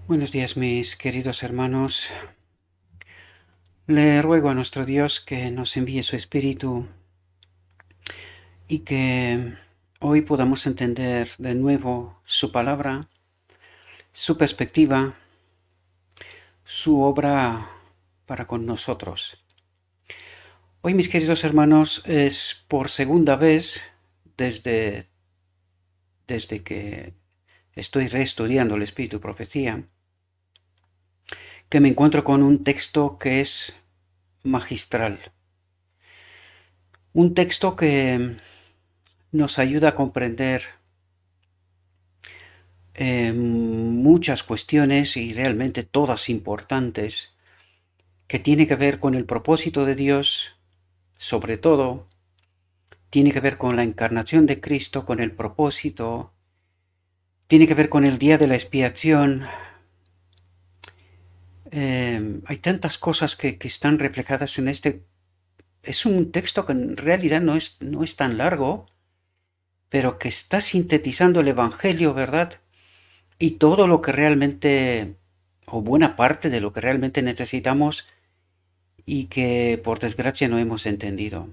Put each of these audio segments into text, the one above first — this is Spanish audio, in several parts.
Buenos días, mis queridos hermanos. Le ruego a nuestro Dios que nos envíe su Espíritu y que hoy podamos entender de nuevo su palabra, su perspectiva, su obra para con nosotros. Hoy, mis queridos hermanos, es por segunda vez desde que estoy reestudiando el Espíritu y Profecía, que me encuentro con un texto que es magistral. Un texto que nos ayuda a comprender muchas cuestiones y realmente todas importantes que tiene que ver con el propósito de Dios, sobre todo tiene que ver con la encarnación de Cristo, con el propósito, tiene que ver con el día de la expiación. Hay tantas cosas que están reflejadas en este. Es un texto que en realidad no es tan largo, pero que está sintetizando el Evangelio, ¿verdad? Y todo lo que realmente, o buena parte de lo que realmente necesitamos y que por desgracia no hemos entendido.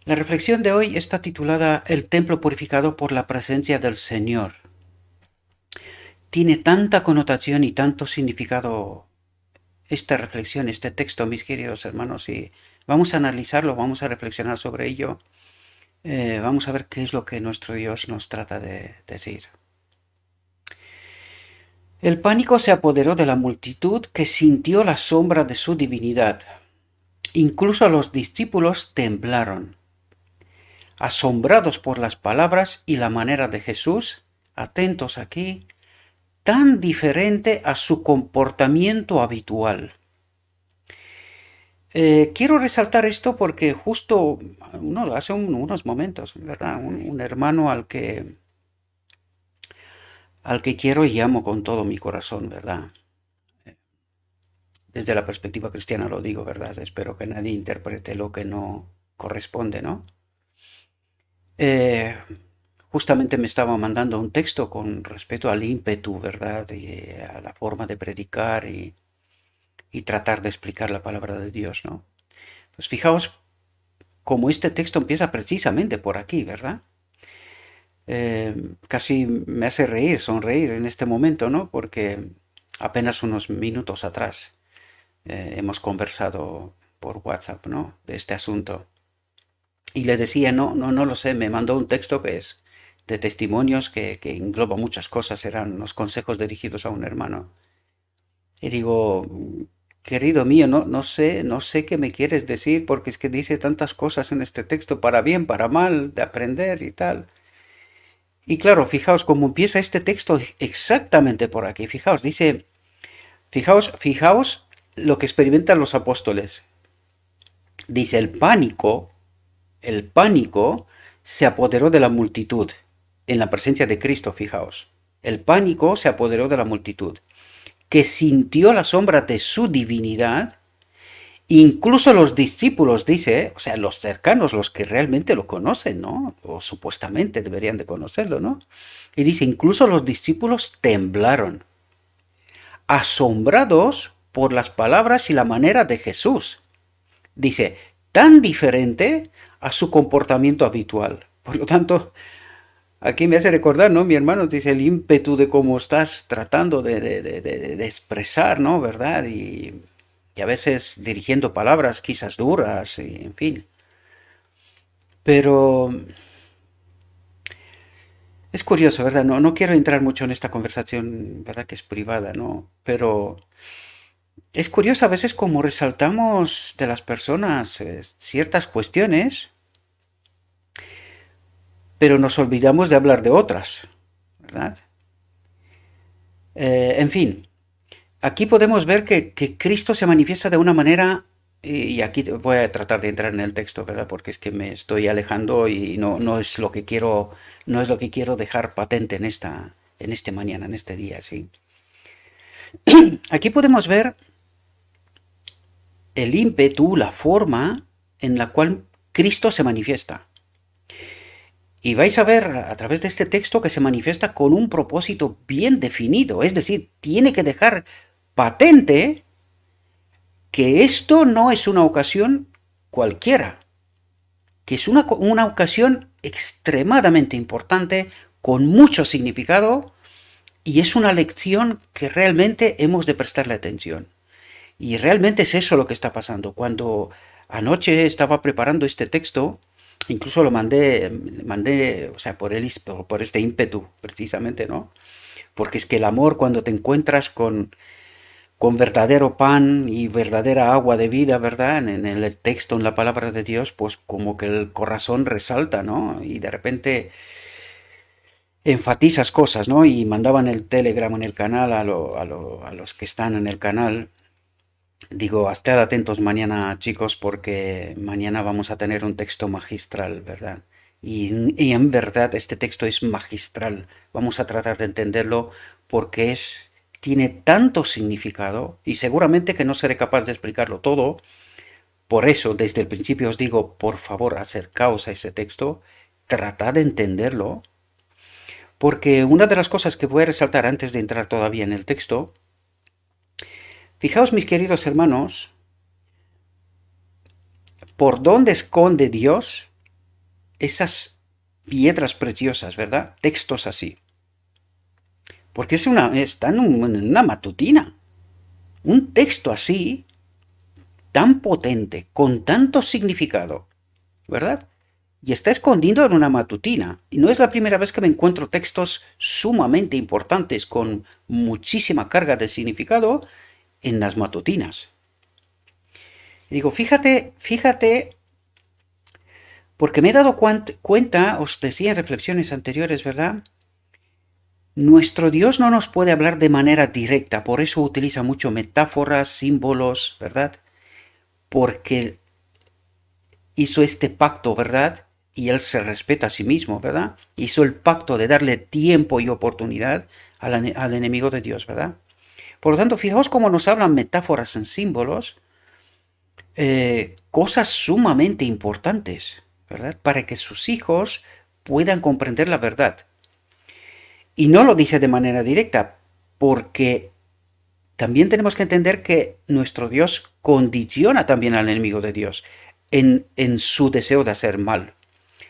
La reflexión de hoy está titulada El templo purificado por la presencia del Señor. Tiene tanta connotación y tanto significado esta reflexión, este texto, mis queridos hermanos, y vamos a analizarlo, vamos a reflexionar sobre ello, vamos a ver qué es lo que nuestro Dios nos trata de decir. El pánico se apoderó de la multitud que sintió la sombra de su divinidad. Incluso los discípulos temblaron, asombrados por las palabras y la manera de Jesús, atentos aquí, tan diferente a su comportamiento habitual. Quiero resaltar esto porque justo hace unos momentos, ¿verdad? Un hermano al que quiero y amo con todo mi corazón, ¿verdad? Desde la perspectiva cristiana lo digo, ¿verdad? Espero que nadie interprete lo que no corresponde, ¿no? Eh, Justamente me estaba mandando un texto con respecto al ímpetu, ¿verdad? Y a la forma de predicar y tratar de explicar la palabra de Dios, ¿no? Pues fijaos cómo este texto empieza precisamente por aquí, ¿verdad? Casi me hace reír, sonreír en este momento, ¿no? Porque apenas unos minutos atrás hemos conversado por WhatsApp, ¿no? De este asunto. Y le decía, no lo sé, me mandó un texto que es de testimonios que engloba muchas cosas, eran los consejos dirigidos a un hermano. Y digo, querido mío, no sé qué me quieres decir, porque es que dice tantas cosas en este texto, para bien, para mal, de aprender y tal. Y claro, fijaos cómo empieza este texto exactamente por aquí. Fijaos, dice, fijaos lo que experimentan los apóstoles. Dice, el pánico se apoderó de la multitud en la presencia de Cristo, fijaos. El pánico se apoderó de la multitud, que sintió la sombra de su divinidad. Incluso los discípulos, dice, o sea, los cercanos, los que realmente lo conocen, ¿no? O supuestamente deberían de conocerlo, ¿no? Y dice, incluso los discípulos temblaron, asombrados por las palabras y la manera de Jesús. Dice, tan diferente a su comportamiento habitual. Por lo tanto, aquí me hace recordar, ¿no? Mi hermano dice el ímpetu de cómo estás tratando de expresar, ¿no? ¿Verdad? Y a veces dirigiendo palabras quizás duras, y, en fin. Pero es curioso, ¿verdad? No quiero entrar mucho en esta conversación, ¿verdad? Que es privada, ¿no? Pero es curioso a veces cómo resaltamos de las personas ciertas cuestiones, pero nos olvidamos de hablar de otras, ¿verdad? En fin, aquí podemos ver que Cristo se manifiesta de una manera, y aquí voy a tratar de entrar en el texto, ¿verdad? Porque es que me estoy alejando y no es lo que quiero, no es lo que quiero dejar patente en este mañana, en este día, ¿sí? Aquí podemos ver el ímpetu, la forma en la cual Cristo se manifiesta. Y vais a ver a través de este texto que se manifiesta con un propósito bien definido. Es decir, tiene que dejar patente que esto no es una ocasión cualquiera, que es una ocasión extremadamente importante, con mucho significado, y es una lección que realmente hemos de prestarle atención. Y realmente es eso lo que está pasando. Cuando anoche estaba preparando este texto, incluso lo mandé, o sea, por este ímpetu, precisamente, ¿no? Porque es que el amor, cuando te encuentras con verdadero pan y verdadera agua de vida, ¿verdad? En el texto, en la palabra de Dios, pues como que el corazón resalta, ¿no? Y de repente enfatizas cosas, ¿no? Y mandaban el telegram en el canal a los que están en el canal. Digo, estad atentos mañana, chicos, porque mañana vamos a tener un texto magistral, ¿verdad? Y en verdad este texto es magistral. Vamos a tratar de entenderlo porque tiene tanto significado y seguramente que no seré capaz de explicarlo todo. Por eso, desde el principio os digo, por favor, acercaos a ese texto, tratad de entenderlo, porque una de las cosas que voy a resaltar antes de entrar todavía en el texto, fijaos mis queridos hermanos, por dónde esconde Dios esas piedras preciosas, ¿verdad? Textos así. Porque está en una matutina. Un texto así, tan potente, con tanto significado, ¿verdad? Y está escondido en una matutina. Y no es la primera vez que me encuentro textos sumamente importantes con muchísima carga de significado en las matutinas. Y digo, fíjate, porque me he dado cuenta, os decía en reflexiones anteriores, ¿verdad? Nuestro Dios no nos puede hablar de manera directa, por eso utiliza mucho metáforas, símbolos, ¿verdad? Porque hizo este pacto, ¿verdad? Y él se respeta a sí mismo, ¿verdad? Hizo el pacto de darle tiempo y oportunidad al enemigo de Dios, ¿verdad? Por lo tanto, fijaos cómo nos hablan metáforas en símbolos, cosas sumamente importantes, ¿verdad? Para que sus hijos puedan comprender la verdad. Y no lo dice de manera directa, porque también tenemos que entender que nuestro Dios condiciona también al enemigo de Dios en su deseo de hacer mal.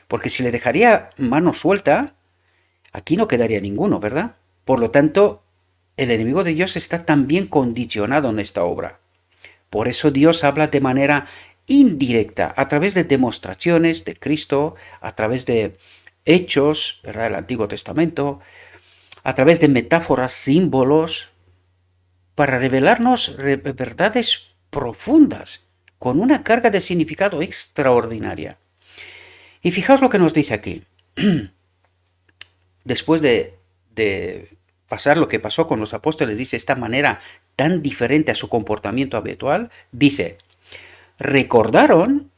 Porque si le dejaría mano suelta, aquí no quedaría ninguno, ¿verdad? Por lo tanto, el enemigo de Dios está también condicionado en esta obra. Por eso Dios habla de manera indirecta, a través de demostraciones de Cristo, a través de hechos, ¿verdad? Del Antiguo Testamento, a través de metáforas, símbolos, para revelarnos verdades profundas, con una carga de significado extraordinaria. Y fijaos lo que nos dice aquí. Después de pasar lo que pasó con los apóstoles, dice de esta manera tan diferente a su comportamiento habitual, dice, recordaron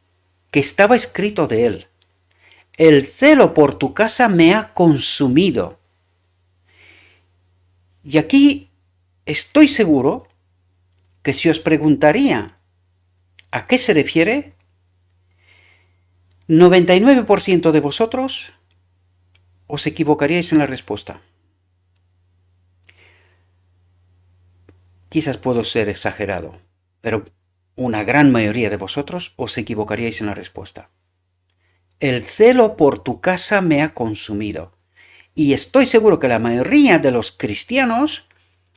que estaba escrito de él, el celo por tu casa me ha consumido. Y aquí estoy seguro que si os preguntaría a qué se refiere, 99% de vosotros os equivocaríais en la respuesta. Quizás puedo ser exagerado, pero una gran mayoría de vosotros os equivocaríais en la respuesta. El celo por tu casa me ha consumido. Y estoy seguro que la mayoría de los cristianos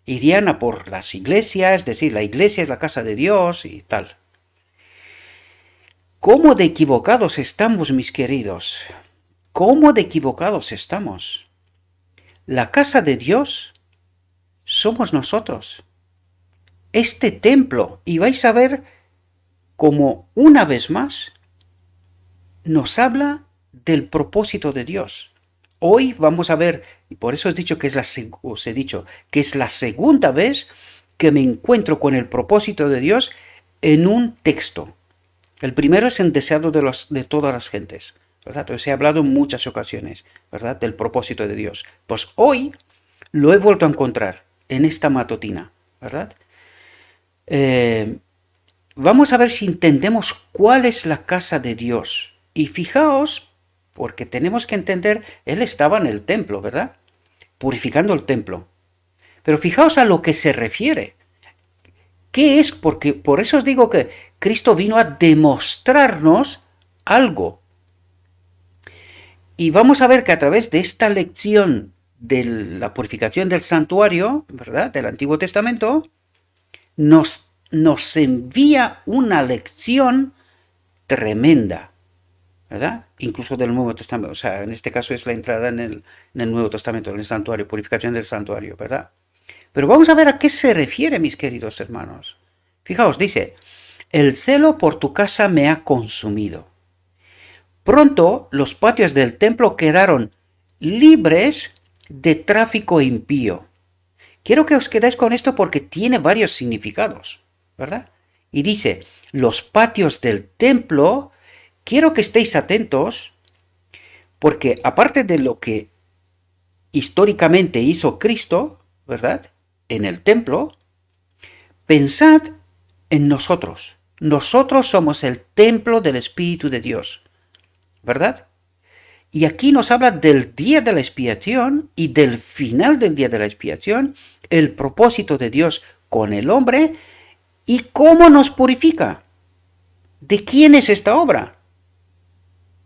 irían a por las iglesias, es decir, la iglesia es la casa de Dios y tal. ¿Cómo de equivocados estamos, mis queridos? ¿Cómo de equivocados estamos? La casa de Dios somos nosotros. Este templo, y vais a ver cómo una vez más nos habla del propósito de Dios. Hoy vamos a ver, y por eso os he dicho que es la segunda vez que me encuentro con el propósito de Dios en un texto. El primero es en Deseado de todas las gentes, ¿verdad? Os he hablado en muchas ocasiones, ¿verdad? Del propósito de Dios. Pues hoy lo he vuelto a encontrar en esta matutina, ¿verdad? Vamos a ver si entendemos cuál es la casa de Dios. Y fijaos porque tenemos que entender, Él estaba en el templo, ¿verdad? Purificando el templo. Pero fijaos a lo que se refiere. ¿Qué es? Porque por eso os digo que Cristo vino a demostrarnos algo. Y vamos a ver que a través de esta lección de la purificación del santuario, ¿verdad? Del Antiguo Testamento, nos envía una lección tremenda, ¿verdad? Incluso del Nuevo Testamento. O sea, en este caso es la entrada en el Nuevo Testamento, en el santuario, purificación del santuario, ¿verdad? Pero vamos a ver a qué se refiere, mis queridos hermanos. Fijaos, dice, el celo por tu casa me ha consumido. Pronto los patios del templo quedaron libres de tráfico impío. Quiero que os quedéis con esto porque tiene varios significados, ¿verdad? Y dice, los patios del templo, quiero que estéis atentos, porque aparte de lo que históricamente hizo Cristo, ¿verdad? En el templo, pensad en nosotros. Nosotros somos el templo del Espíritu de Dios, ¿verdad? Y aquí nos habla del día de la expiación y del final del día de la expiación, el propósito de Dios con el hombre y cómo nos purifica. ¿De quién es esta obra?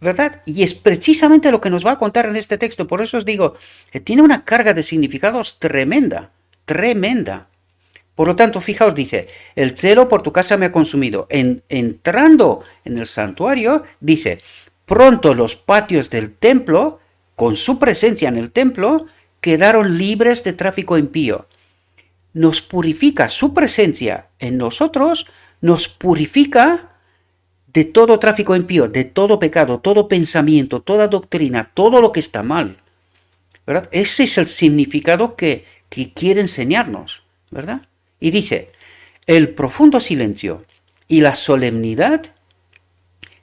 ¿Verdad? Y es precisamente lo que nos va a contar en este texto. Por eso os digo, que tiene una carga de significados tremenda, tremenda. Por lo tanto, fijaos, dice, el celo por tu casa me ha consumido. Entrando en el santuario, dice, pronto los patios del templo, con su presencia en el templo, quedaron libres de tráfico impío. Nos purifica su presencia en nosotros, nos purifica de todo tráfico impío, de todo pecado, todo pensamiento, toda doctrina, todo lo que está mal, ¿verdad? Ese es el significado que quiere enseñarnos, ¿verdad? Y dice, el profundo silencio y la solemnidad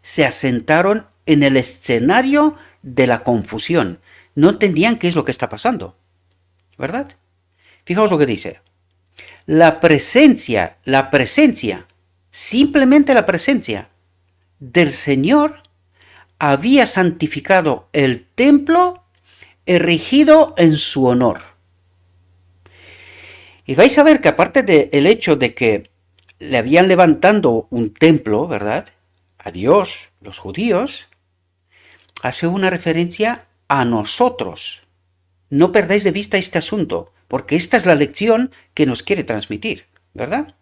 se asentaron en el escenario de la confusión. No entendían qué es lo que está pasando, ¿verdad? Fijaos lo que dice. La presencia, simplemente la presencia del Señor había santificado el templo erigido en su honor. Y vais a ver que aparte del hecho de que le habían levantado un templo, ¿verdad? A Dios, los judíos, hace una referencia a nosotros. No perdáis de vista este asunto, porque esta es la lección que nos quiere transmitir, ¿verdad?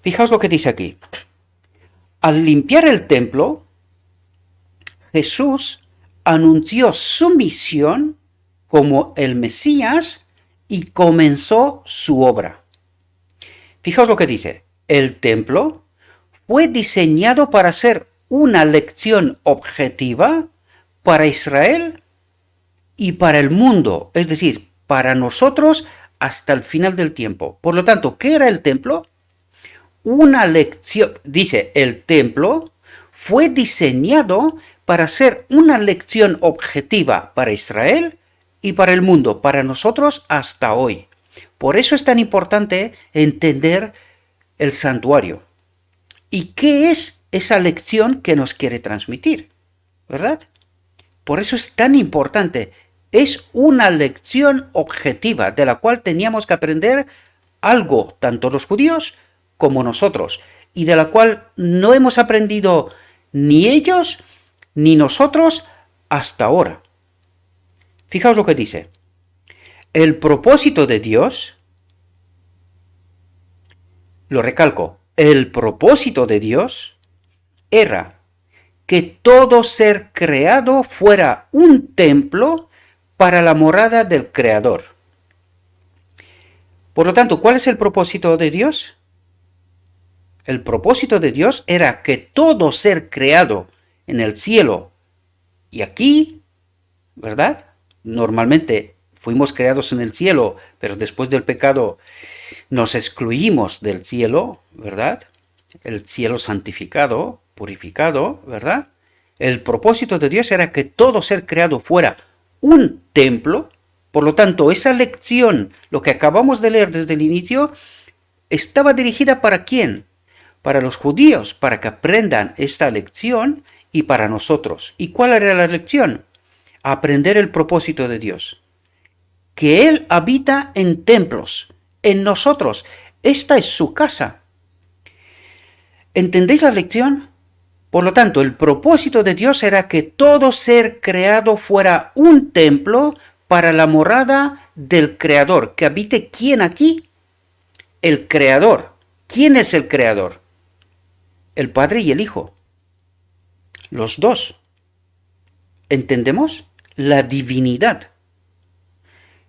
Fijaos lo que dice aquí. Al limpiar el templo, Jesús anunció su misión como el Mesías y comenzó su obra. Fijaos lo que dice. El templo fue diseñado para ser una lección objetiva para Israel y para el mundo, es decir, para nosotros hasta el final del tiempo. Por lo tanto, ¿qué era el templo? Una lección, dice, el templo fue diseñado para ser una lección objetiva para Israel y para el mundo, para nosotros hasta hoy. Por eso es tan importante entender el santuario. ¿Y qué es esa lección que nos quiere transmitir? ¿Verdad? Por eso es tan importante. Es una lección objetiva de la cual teníamos que aprender algo, tanto los judíos como nosotros, y de la cual no hemos aprendido ni ellos ni nosotros hasta ahora. Fijaos lo que dice. El propósito de Dios, lo recalco, el propósito de Dios era que todo ser creado fuera un templo para la morada del Creador. Por lo tanto, ¿cuál es el propósito de Dios? El propósito de Dios era que todo ser creado en el cielo y aquí, ¿verdad? Normalmente fuimos creados en el cielo, pero después del pecado nos excluimos del cielo, ¿verdad? El cielo santificado, purificado, ¿verdad? El propósito de Dios era que todo ser creado fuera un templo. Por lo tanto, esa lección, lo que acabamos de leer desde el inicio, estaba dirigida ¿para quién? Para los judíos, para que aprendan esta lección y para nosotros. ¿Y cuál era la lección? Aprender el propósito de Dios. Que Él habita en templos, en nosotros. Esta es su casa. ¿Entendéis la lección? Por lo tanto, el propósito de Dios era que todo ser creado fuera un templo para la morada del Creador. ¿Que habite quién aquí? El Creador. ¿Quién es el Creador? El Padre y el Hijo. Los dos. ¿Entendemos? La divinidad.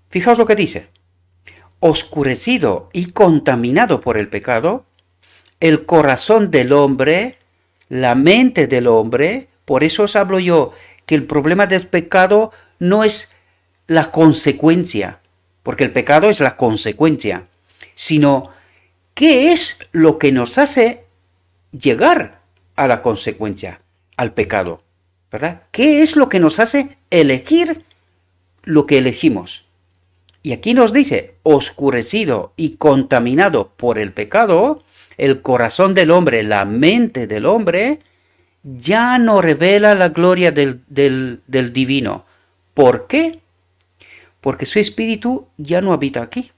Fijaos lo que dice. Oscurecido y contaminado por el pecado, el corazón del hombre, la mente del hombre, por eso os hablo yo que el problema del pecado no es la consecuencia, porque el pecado es la consecuencia, sino qué es lo que nos hace llegar a la consecuencia, al pecado, ¿verdad? ¿Qué es lo que nos hace elegir lo que elegimos? Y aquí nos dice, oscurecido y contaminado por el pecado, el corazón del hombre, la mente del hombre, ya no revela la gloria del divino. ¿Por qué? Porque su espíritu ya no habita aquí.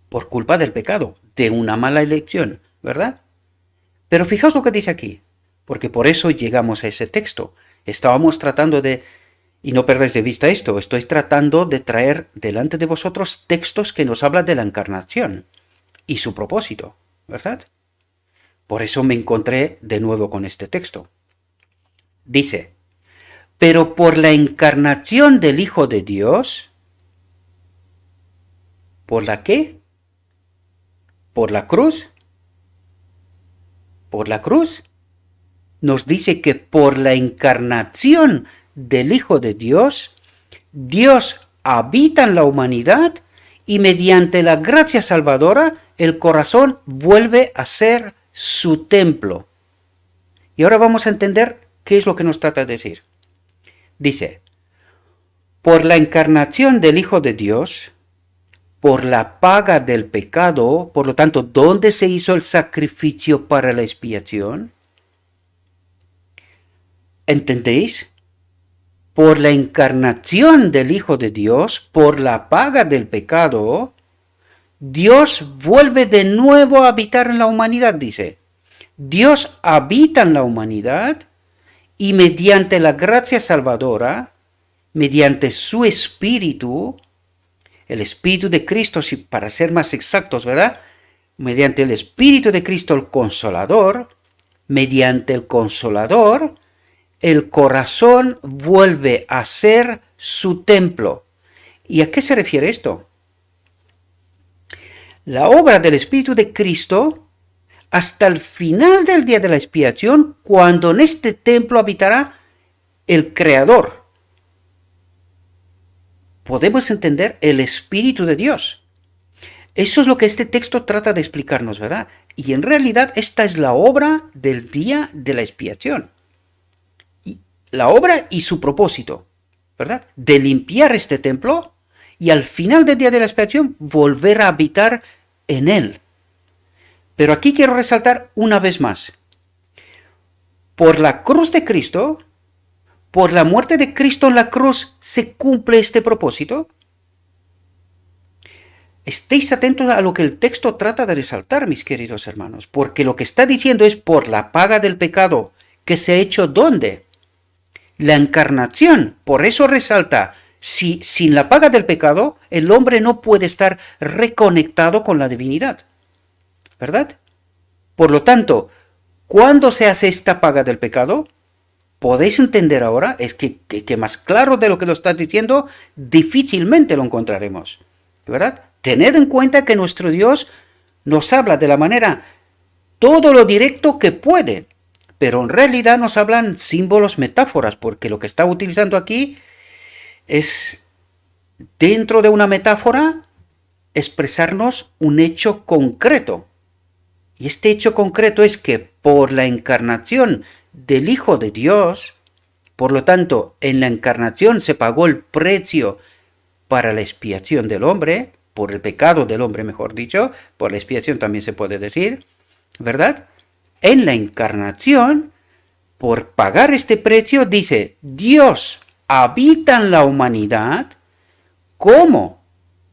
Por culpa del pecado, de una mala elección, ¿verdad? Pero fijaos lo que dice aquí, porque por eso llegamos a ese texto. Estábamos tratando de, y no perdáis de vista esto, estoy tratando de traer delante de vosotros textos que nos hablan de la encarnación y su propósito, ¿verdad? Por eso me encontré de nuevo con este texto. Dice, pero por la encarnación del Hijo de Dios, ¿por la qué? ¿Por la cruz? ¿Por la cruz? Nos dice que por la encarnación del Hijo de Dios, Dios habita en la humanidad y mediante la gracia salvadora, el corazón vuelve a ser su templo. Y ahora vamos a entender qué es lo que nos trata de decir. Dice, por la encarnación del Hijo de Dios, por la paga del pecado, por lo tanto, ¿dónde se hizo el sacrificio para la expiación? ¿Entendéis? Por la encarnación del Hijo de Dios, por la paga del pecado, Dios vuelve de nuevo a habitar en la humanidad, dice. Dios habita en la humanidad y mediante la gracia salvadora, mediante su Espíritu, el Espíritu de Cristo, para ser más exactos, ¿verdad? Mediante el Espíritu de Cristo, el Consolador, mediante el Consolador, el corazón vuelve a ser su templo. ¿Y a qué se refiere esto? La obra del Espíritu de Cristo hasta el final del día de la expiación, cuando en este templo habitará el Creador. Podemos entender el Espíritu de Dios. Eso es lo que este texto trata de explicarnos, ¿verdad? Y en realidad esta es la obra del día de la expiación. La obra y su propósito, ¿verdad? De limpiar este templo y al final del día de la expiación volver a habitar en él. Pero aquí quiero resaltar una vez más. Por la cruz de Cristo, por la muerte de Cristo en la cruz, ¿se cumple este propósito? Estéis atentos a lo que el texto trata de resaltar, mis queridos hermanos, porque lo que está diciendo es por la paga del pecado, que se ha hecho ¿dónde? La encarnación. Por eso resalta, sin la paga del pecado, el hombre no puede estar reconectado con la divinidad, ¿verdad? Por lo tanto, ¿cuándo se hace esta paga del pecado? ¿Podéis entender ahora? Es que más claro de lo que lo estás diciendo, difícilmente lo encontraremos, ¿verdad? Tened en cuenta que nuestro Dios nos habla de la manera todo lo directo que puede, pero en realidad nos hablan símbolos, metáforas, porque lo que está utilizando aquí es, dentro de una metáfora, expresarnos un hecho concreto. Y este hecho concreto es que por la encarnación del Hijo de Dios, por lo tanto, en la encarnación se pagó el precio para la expiación del hombre, por el pecado del hombre, mejor dicho, por la expiación también se puede decir, ¿verdad? En la encarnación, por pagar este precio, dice, Dios habita en la humanidad. ¿Cómo?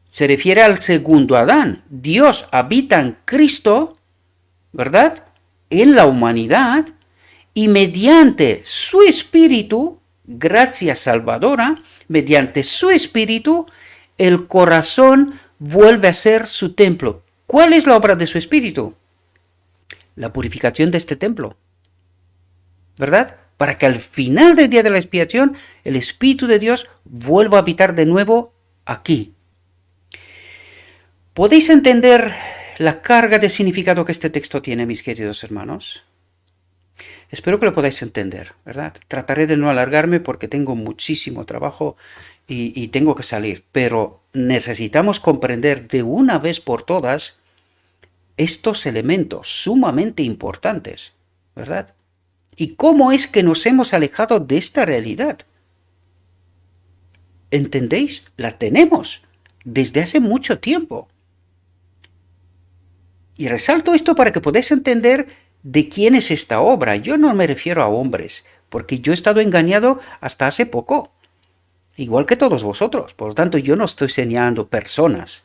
Se refiere al segundo Adán. Dios habita en Cristo, ¿verdad? En la humanidad, y mediante su espíritu, gracia salvadora, mediante su espíritu, el corazón vuelve a ser su templo. ¿Cuál es la obra de su espíritu? La purificación de este templo, ¿verdad? Para que al final del día de la expiación, el Espíritu de Dios vuelva a habitar de nuevo aquí. ¿Podéis entender la carga de significado que este texto tiene, mis queridos hermanos? Espero que lo podáis entender, ¿verdad? Trataré de no alargarme porque tengo muchísimo trabajo y tengo que salir, pero necesitamos comprender de una vez por todas estos elementos sumamente importantes, ¿verdad? ¿Y cómo es que nos hemos alejado de esta realidad? ¿Entendéis? La tenemos desde hace mucho tiempo. Y resalto esto para que podáis entender de quién es esta obra. Yo no me refiero a hombres, porque yo he estado engañado hasta hace poco, igual que todos vosotros. Por lo tanto, yo no estoy señalando personas,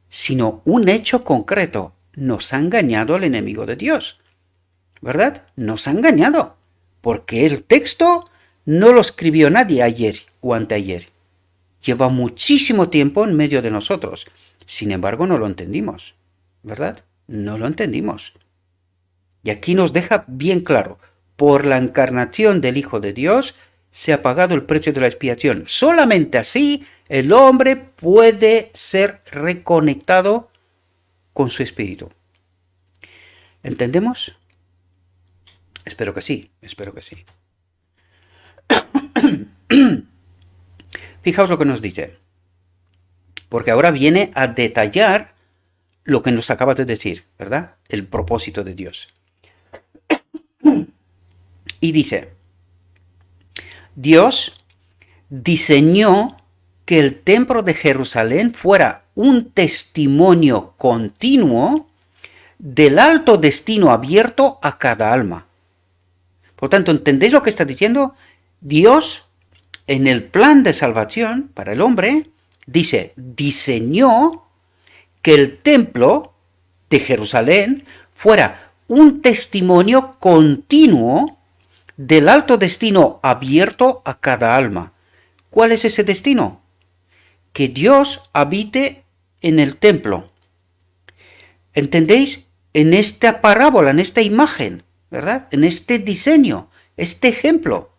sino un hecho concreto. Nos ha engañado el enemigo de Dios, ¿verdad? Nos ha engañado, porque el texto no lo escribió nadie ayer o anteayer. Lleva muchísimo tiempo en medio de nosotros. Sin embargo, no lo entendimos, ¿verdad? No lo entendimos. Y aquí nos deja bien claro, por la encarnación del Hijo de Dios se ha pagado el precio de la expiación. Solamente así el hombre puede ser reconectado con su espíritu. ¿Entendemos? Espero que sí, espero que sí. Fijaos lo que nos dice, porque ahora viene a detallar lo que nos acaba de decir, ¿verdad? El propósito de Dios. Y dice, Dios diseñó que el templo de Jerusalén fuera un testimonio continuo del alto destino abierto a cada alma. Por tanto, ¿entendéis lo que está diciendo? Dios, en el plan de salvación para el hombre, diseñó que el templo de Jerusalén fuera un testimonio continuo del alto destino abierto a cada alma. ¿Cuál es ese destino? Que Dios habite en el templo. ¿Entendéis? En esta parábola, en esta imagen, ¿verdad? En este diseño, este ejemplo.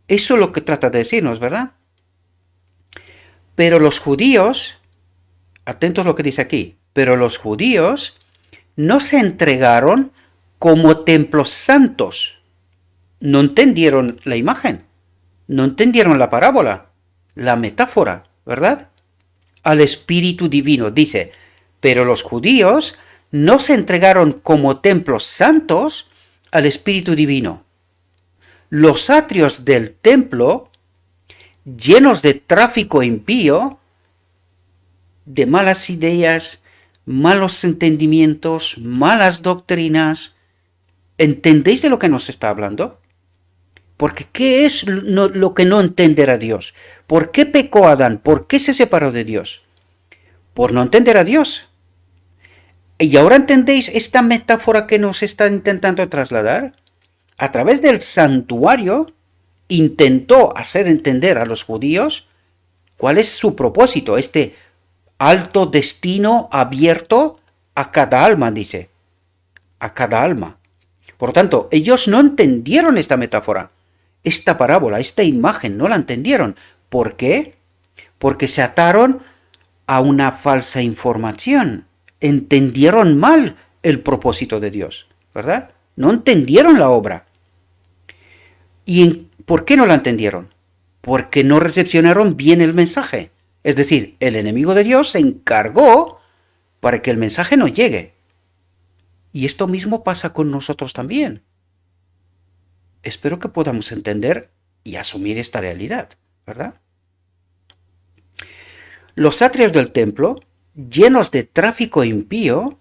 Eso es lo que trata de decirnos, ¿verdad? Pero los judíos, atentos a lo que dice aquí, pero los judíos no se entregaron como templos santos. No entendieron la imagen, no entendieron la parábola, la metáfora, ¿verdad? Al Espíritu Divino, dice, pero los judíos no se entregaron como templos santos al Espíritu Divino. Los atrios del templo, llenos de tráfico impío, de malas ideas, malos entendimientos, malas doctrinas. ¿Entendéis de lo que nos está hablando? Porque ¿qué es lo que no entenderá Dios? ¿Por qué pecó Adán? ¿Por qué se separó de Dios? Por no entender a Dios. ¿Y ahora entendéis esta metáfora que nos está intentando trasladar? A través del santuario intentó hacer entender a los judíos cuál es su propósito, este alto destino abierto a cada alma, dice, a cada alma. Por lo tanto, ellos no entendieron esta metáfora, esta parábola, esta imagen, no la entendieron. ¿Por qué? Porque se ataron a una falsa información. Entendieron mal el propósito de Dios, ¿verdad? No entendieron la obra. ¿Y por qué no la entendieron? Porque no recepcionaron bien el mensaje. Es decir, el enemigo de Dios se encargó para que el mensaje no llegue. Y esto mismo pasa con nosotros también. Espero que podamos entender y asumir esta realidad, ¿verdad? Los atrios del templo, llenos de tráfico impío,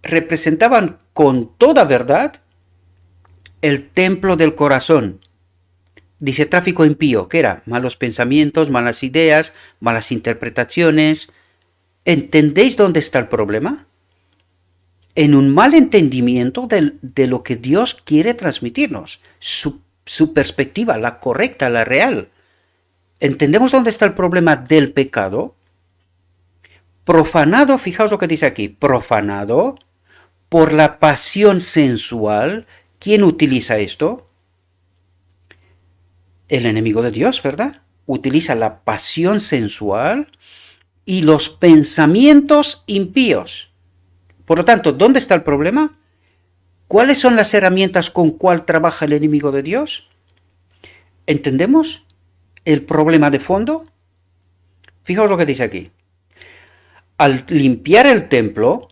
representaban con toda verdad el templo del corazón. Dice tráfico impío, ¿qué era? Malos pensamientos, malas ideas, malas interpretaciones. ¿Entendéis dónde está el problema? En un mal entendimiento de lo que Dios quiere transmitirnos. Su perspectiva, la correcta, la real. ¿Entendemos dónde está el problema del pecado? Profanado, fijaos lo que dice aquí, profanado por la pasión sensual. ¿Quién utiliza esto? El enemigo de Dios, ¿verdad? Utiliza la pasión sensual y los pensamientos impíos. Por lo tanto, ¿dónde está el problema? ¿Cuáles son las herramientas con cuál trabaja el enemigo de Dios? ¿Entendemos el problema de fondo? Fijaos lo que dice aquí. Al limpiar el templo,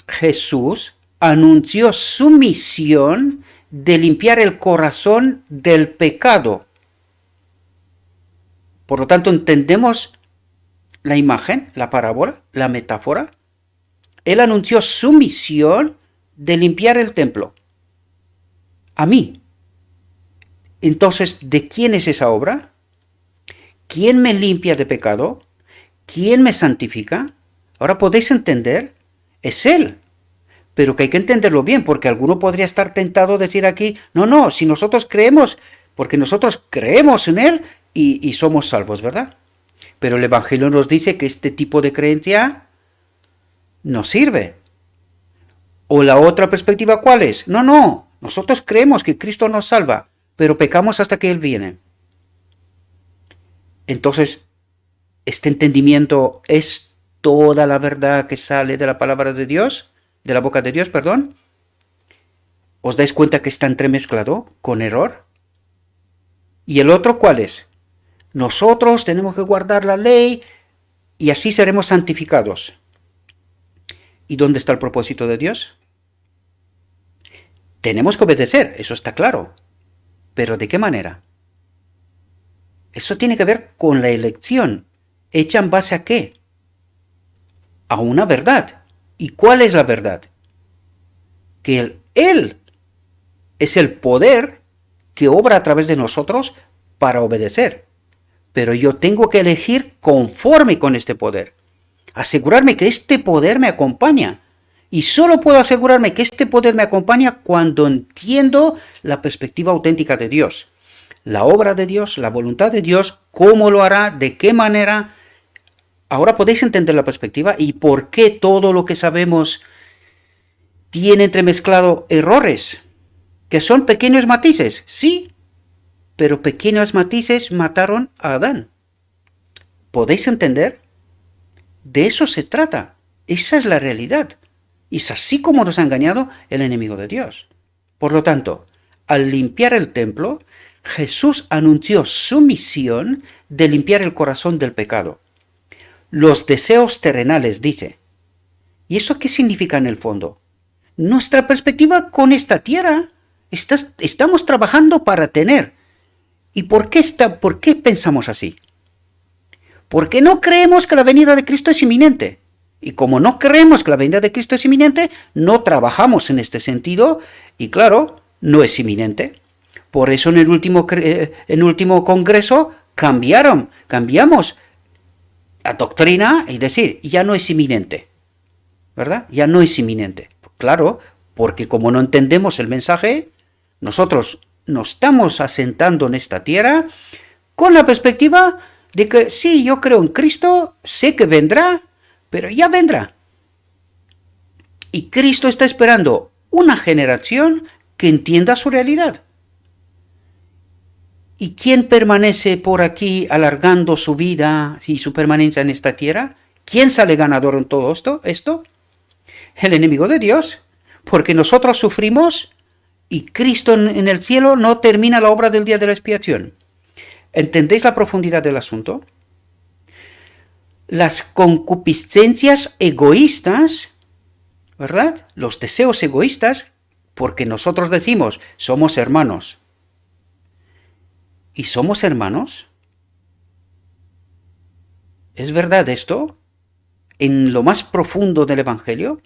Jesús anunció su misión de limpiar el corazón del pecado. Por lo tanto, ¿entendemos la imagen, la parábola, la metáfora? Él anunció su misión de limpiar el templo. A mí. Entonces, ¿de quién es esa obra? ¿Quién me limpia de pecado? ¿Quién me santifica? Ahora podéis entender, es Él. Pero que hay que entenderlo bien, porque alguno podría estar tentado a decir aquí, no, si nosotros creemos, porque nosotros creemos en Él y somos salvos, ¿verdad? Pero el Evangelio nos dice que este tipo de creencia no sirve. O la otra perspectiva, ¿cuál es? No, nosotros creemos que Cristo nos salva, pero pecamos hasta que Él viene. Entonces, este entendimiento es toda la verdad que sale de la palabra de Dios, de la boca de Dios, perdón. ¿Os dais cuenta que está entremezclado con error? ¿Y el otro cuál es? Nosotros tenemos que guardar la ley y así seremos santificados. ¿Y dónde está el propósito de Dios? Tenemos que obedecer, eso está claro. ¿Pero de qué manera? Eso tiene que ver con la elección. ¿Hecha en base a qué? A una verdad. ¿Y cuál es la verdad? Que Él es el poder que obra a través de nosotros para obedecer. Pero yo tengo que elegir conforme con este poder. Asegurarme que este poder me acompaña. Y solo puedo asegurarme que este poder me acompaña cuando entiendo la perspectiva auténtica de Dios. La obra de Dios, la voluntad de Dios, cómo lo hará, de qué manera. Ahora podéis entender la perspectiva y por qué todo lo que sabemos tiene entremezclado errores, que son pequeños matices, sí, pero pequeños matices mataron a Adán. ¿Podéis entender? De eso se trata. Esa es la realidad. Y es así como nos ha engañado el enemigo de Dios. Por lo tanto, al limpiar el templo, Jesús anunció su misión de limpiar el corazón del pecado. Los deseos terrenales, dice. ¿Y eso qué significa en el fondo? Nuestra perspectiva con esta tierra. Estamos trabajando para tener. ¿Y por qué pensamos así? Porque no creemos que la venida de Cristo es inminente. Y como no creemos que la venida de Cristo es inminente, no trabajamos en este sentido. Y claro, no es inminente. Por eso en el último congreso cambiamos la doctrina y decir, ya no es inminente. ¿Verdad? Ya no es inminente. Claro, porque como no entendemos el mensaje, nosotros nos estamos asentando en esta tierra con la perspectiva de que sí, yo creo en Cristo, sé que vendrá, pero ya vendrá. Y Cristo está esperando una generación que entienda su realidad. ¿Y quién permanece por aquí alargando su vida y su permanencia en esta tierra? ¿Quién sale ganador en todo esto? El enemigo de Dios. Porque nosotros sufrimos y Cristo en el cielo no termina la obra del día de la expiación. ¿Entendéis la profundidad del asunto? Las concupiscencias egoístas, ¿verdad? Los deseos egoístas, porque nosotros decimos, somos hermanos. ¿Y somos hermanos? ¿Es verdad esto? ¿En lo más profundo del Evangelio?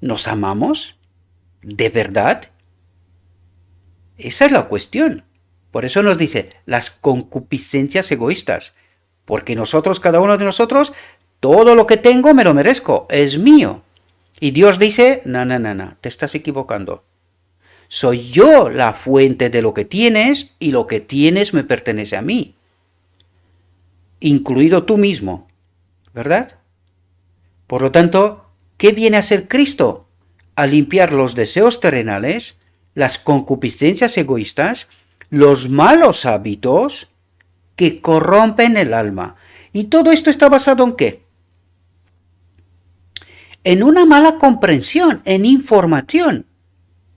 ¿Nos amamos? ¿De verdad? Esa es la cuestión. Por eso nos dice las concupiscencias egoístas. Porque nosotros, cada uno de nosotros, todo lo que tengo me lo merezco, es mío. Y Dios dice, no, no, no, no, te estás equivocando. Soy yo la fuente de lo que tienes y lo que tienes me pertenece a mí. Incluido tú mismo, ¿verdad? Por lo tanto, ¿qué viene a ser Cristo? A limpiar los deseos terrenales, las concupiscencias egoístas, los malos hábitos que corrompen el alma. ¿Y todo esto está basado en qué? En una mala comprensión, en información.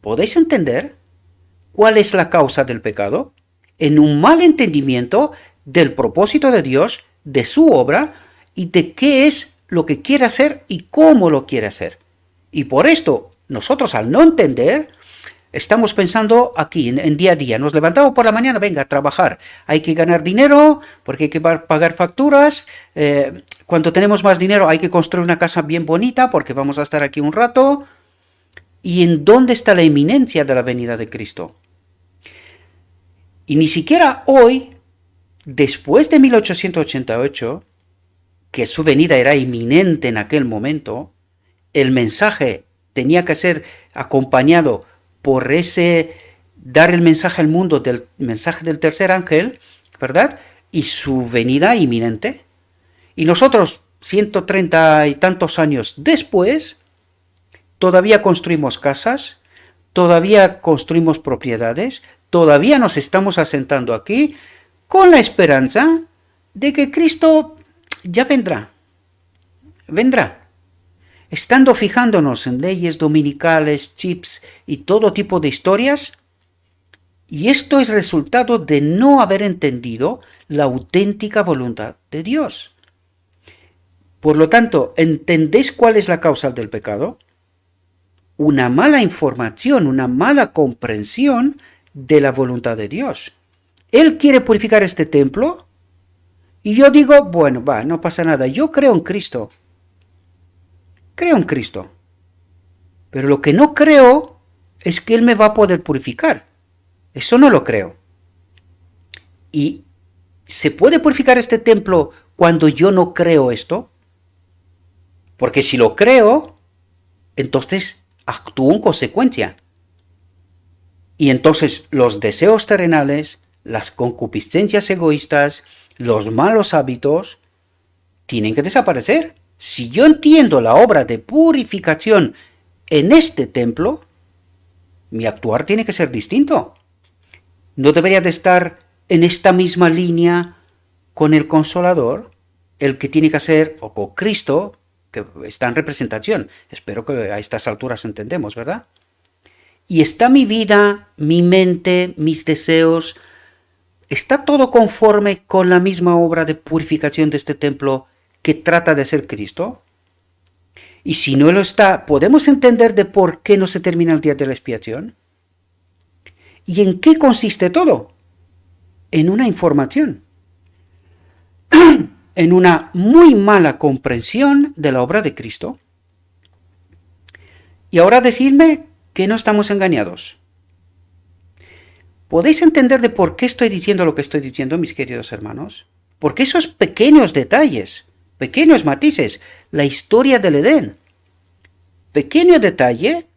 ¿Podéis entender cuál es la causa del pecado? En un mal entendimiento del propósito de Dios, de su obra y de qué es lo que quiere hacer y cómo lo quiere hacer. Y por esto, nosotros al no entender, estamos pensando aquí en día a día. Nos levantamos por la mañana, venga, a trabajar. Hay que ganar dinero porque hay que pagar facturas. Cuando tenemos más dinero hay que construir una casa bien bonita porque vamos a estar aquí un rato. ¿Y en dónde está la inminencia de la venida de Cristo? Y ni siquiera hoy, después de 1888, que su venida era inminente en aquel momento, el mensaje tenía que ser acompañado por ese dar el mensaje al mundo del mensaje del tercer ángel, ¿verdad? Y su venida inminente. Y nosotros, 130 y tantos años después, todavía construimos casas, todavía construimos propiedades, todavía nos estamos asentando aquí con la esperanza de que Cristo ya vendrá. Vendrá. Estando fijándonos en leyes dominicales, chips y todo tipo de historias, y esto es resultado de no haber entendido la auténtica voluntad de Dios. Por lo tanto, ¿entendéis cuál es la causa del pecado? Una mala información, una mala comprensión de la voluntad de Dios. Él quiere purificar este templo y yo digo, bueno, no pasa nada, yo creo en Cristo. Creo en Cristo. Pero lo que no creo es que Él me va a poder purificar. Eso no lo creo. ¿Y se puede purificar este templo cuando yo no creo esto? Porque si lo creo, entonces actúo en consecuencia. Y entonces los deseos terrenales, las concupiscencias egoístas, los malos hábitos, tienen que desaparecer. Si yo entiendo la obra de purificación en este templo, mi actuar tiene que ser distinto. No debería de estar en esta misma línea con el Consolador, el que tiene que hacer, o con Cristo, que está en representación. Espero que a estas alturas entendemos, ¿verdad? Y está mi vida, mi mente, mis deseos, ¿está todo conforme con la misma obra de purificación de este templo que trata de ser Cristo? Y si no lo está, ¿podemos entender de por qué no se termina el día de la expiación? ¿Y en qué consiste todo? En una información, en una muy mala comprensión de la obra de Cristo. Y ahora decidme que no estamos engañados. ¿Podéis entender de por qué estoy diciendo lo que estoy diciendo, mis queridos hermanos? Porque esos pequeños detalles, pequeños matices, la historia del Edén, pequeño detalle,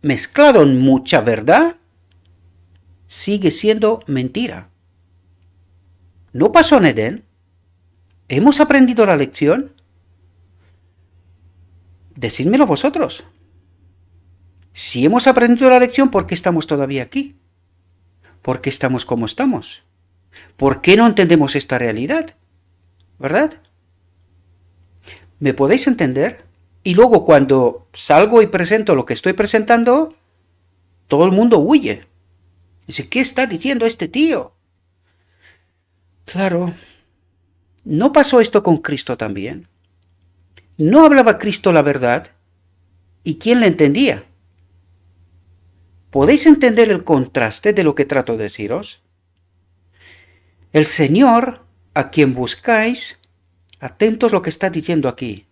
mezclado en mucha verdad, sigue siendo mentira. ¿No pasó en Edén? ¿Hemos aprendido la lección? Decídmelo vosotros. Si hemos aprendido la lección, ¿por qué estamos todavía aquí? ¿Por qué estamos como estamos? ¿Por qué no entendemos esta realidad? ¿Verdad? ¿Me podéis entender? Y luego cuando salgo y presento lo que estoy presentando, todo el mundo huye. Dice, ¿qué está diciendo este tío? Claro, ¿no pasó esto con Cristo también? ¿No hablaba Cristo la verdad? ¿Y quién le entendía? ¿Podéis entender el contraste de lo que trato de deciros? El Señor, a quien buscáis, atentos lo que está diciendo aquí,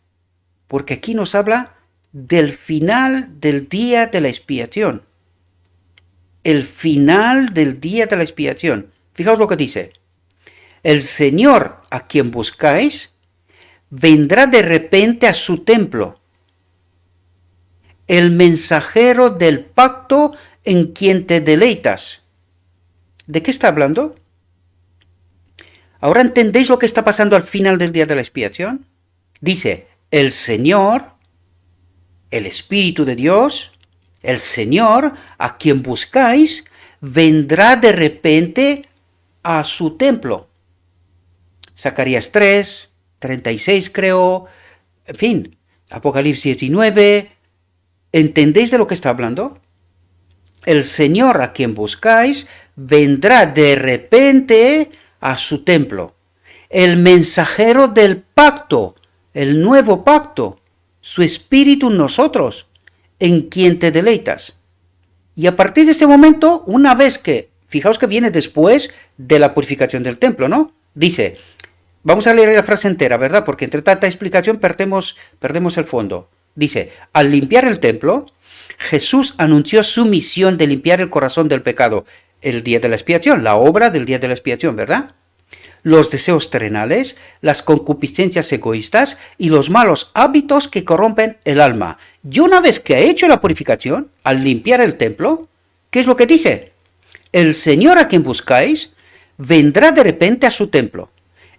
porque aquí nos habla del final del día de la expiación. el final del día de la expiación. Fijaos lo que dice. El Señor a quien buscáis vendrá de repente a su templo. El mensajero del pacto en quien te deleitas. ¿De qué está hablando? ¿Ahora entendéis lo que está pasando al final del día de la expiación? Dice, el Señor, el Espíritu de Dios, el Señor a quien buscáis, vendrá de repente a su templo. Zacarías 3, 36 creo, en fin, Apocalipsis 19. ¿Entendéis de lo que está hablando? El Señor a quien buscáis vendrá de repente a su templo. El mensajero del pacto, el nuevo pacto, su espíritu en nosotros, en quien te deleitas. Y a partir de este momento, una vez que, fijaos que viene después de la purificación del templo, ¿no? Dice, vamos a leer la frase entera, ¿verdad? Porque entre tanta explicación perdemos el fondo. Dice, al limpiar el templo, Jesús anunció su misión de limpiar el corazón del pecado, el día de la expiación, la obra del día de la expiación, ¿verdad? Los deseos terrenales, las concupiscencias egoístas y los malos hábitos que corrompen el alma. Y una vez que ha hecho la purificación, al limpiar el templo, ¿qué es lo que dice? El Señor a quien buscáis vendrá de repente a su templo.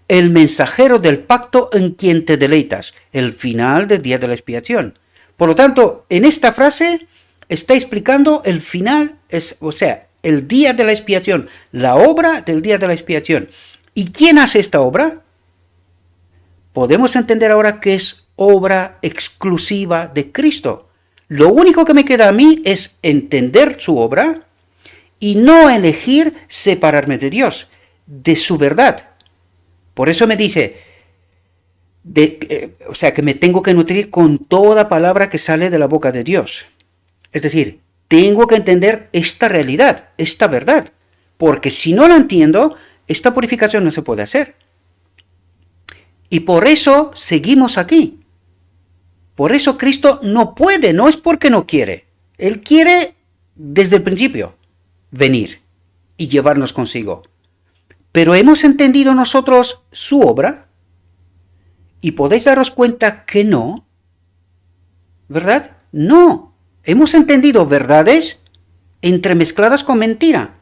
El mensajero del pacto en quien te deleitas, el final del día de la expiación. Por lo tanto, en esta frase está explicando el final, o sea, el día de la expiación, la obra del día de la expiación. ¿Y quién hace esta obra? Podemos entender ahora que es obra exclusiva de Cristo. Lo único que me queda a mí es entender su obra y no elegir separarme de Dios, de su verdad. Por eso me dice, o sea, que me tengo que nutrir con toda palabra que sale de la boca de Dios. Es decir, tengo que entender esta realidad, esta verdad, porque si no la entiendo, esta purificación no se puede hacer. Y por eso seguimos aquí. Por eso Cristo no puede, no es porque no quiere. Él quiere desde el principio venir y llevarnos consigo. Pero hemos entendido nosotros su obra y podéis daros cuenta que no, ¿verdad? No, hemos entendido verdades entremezcladas con mentira.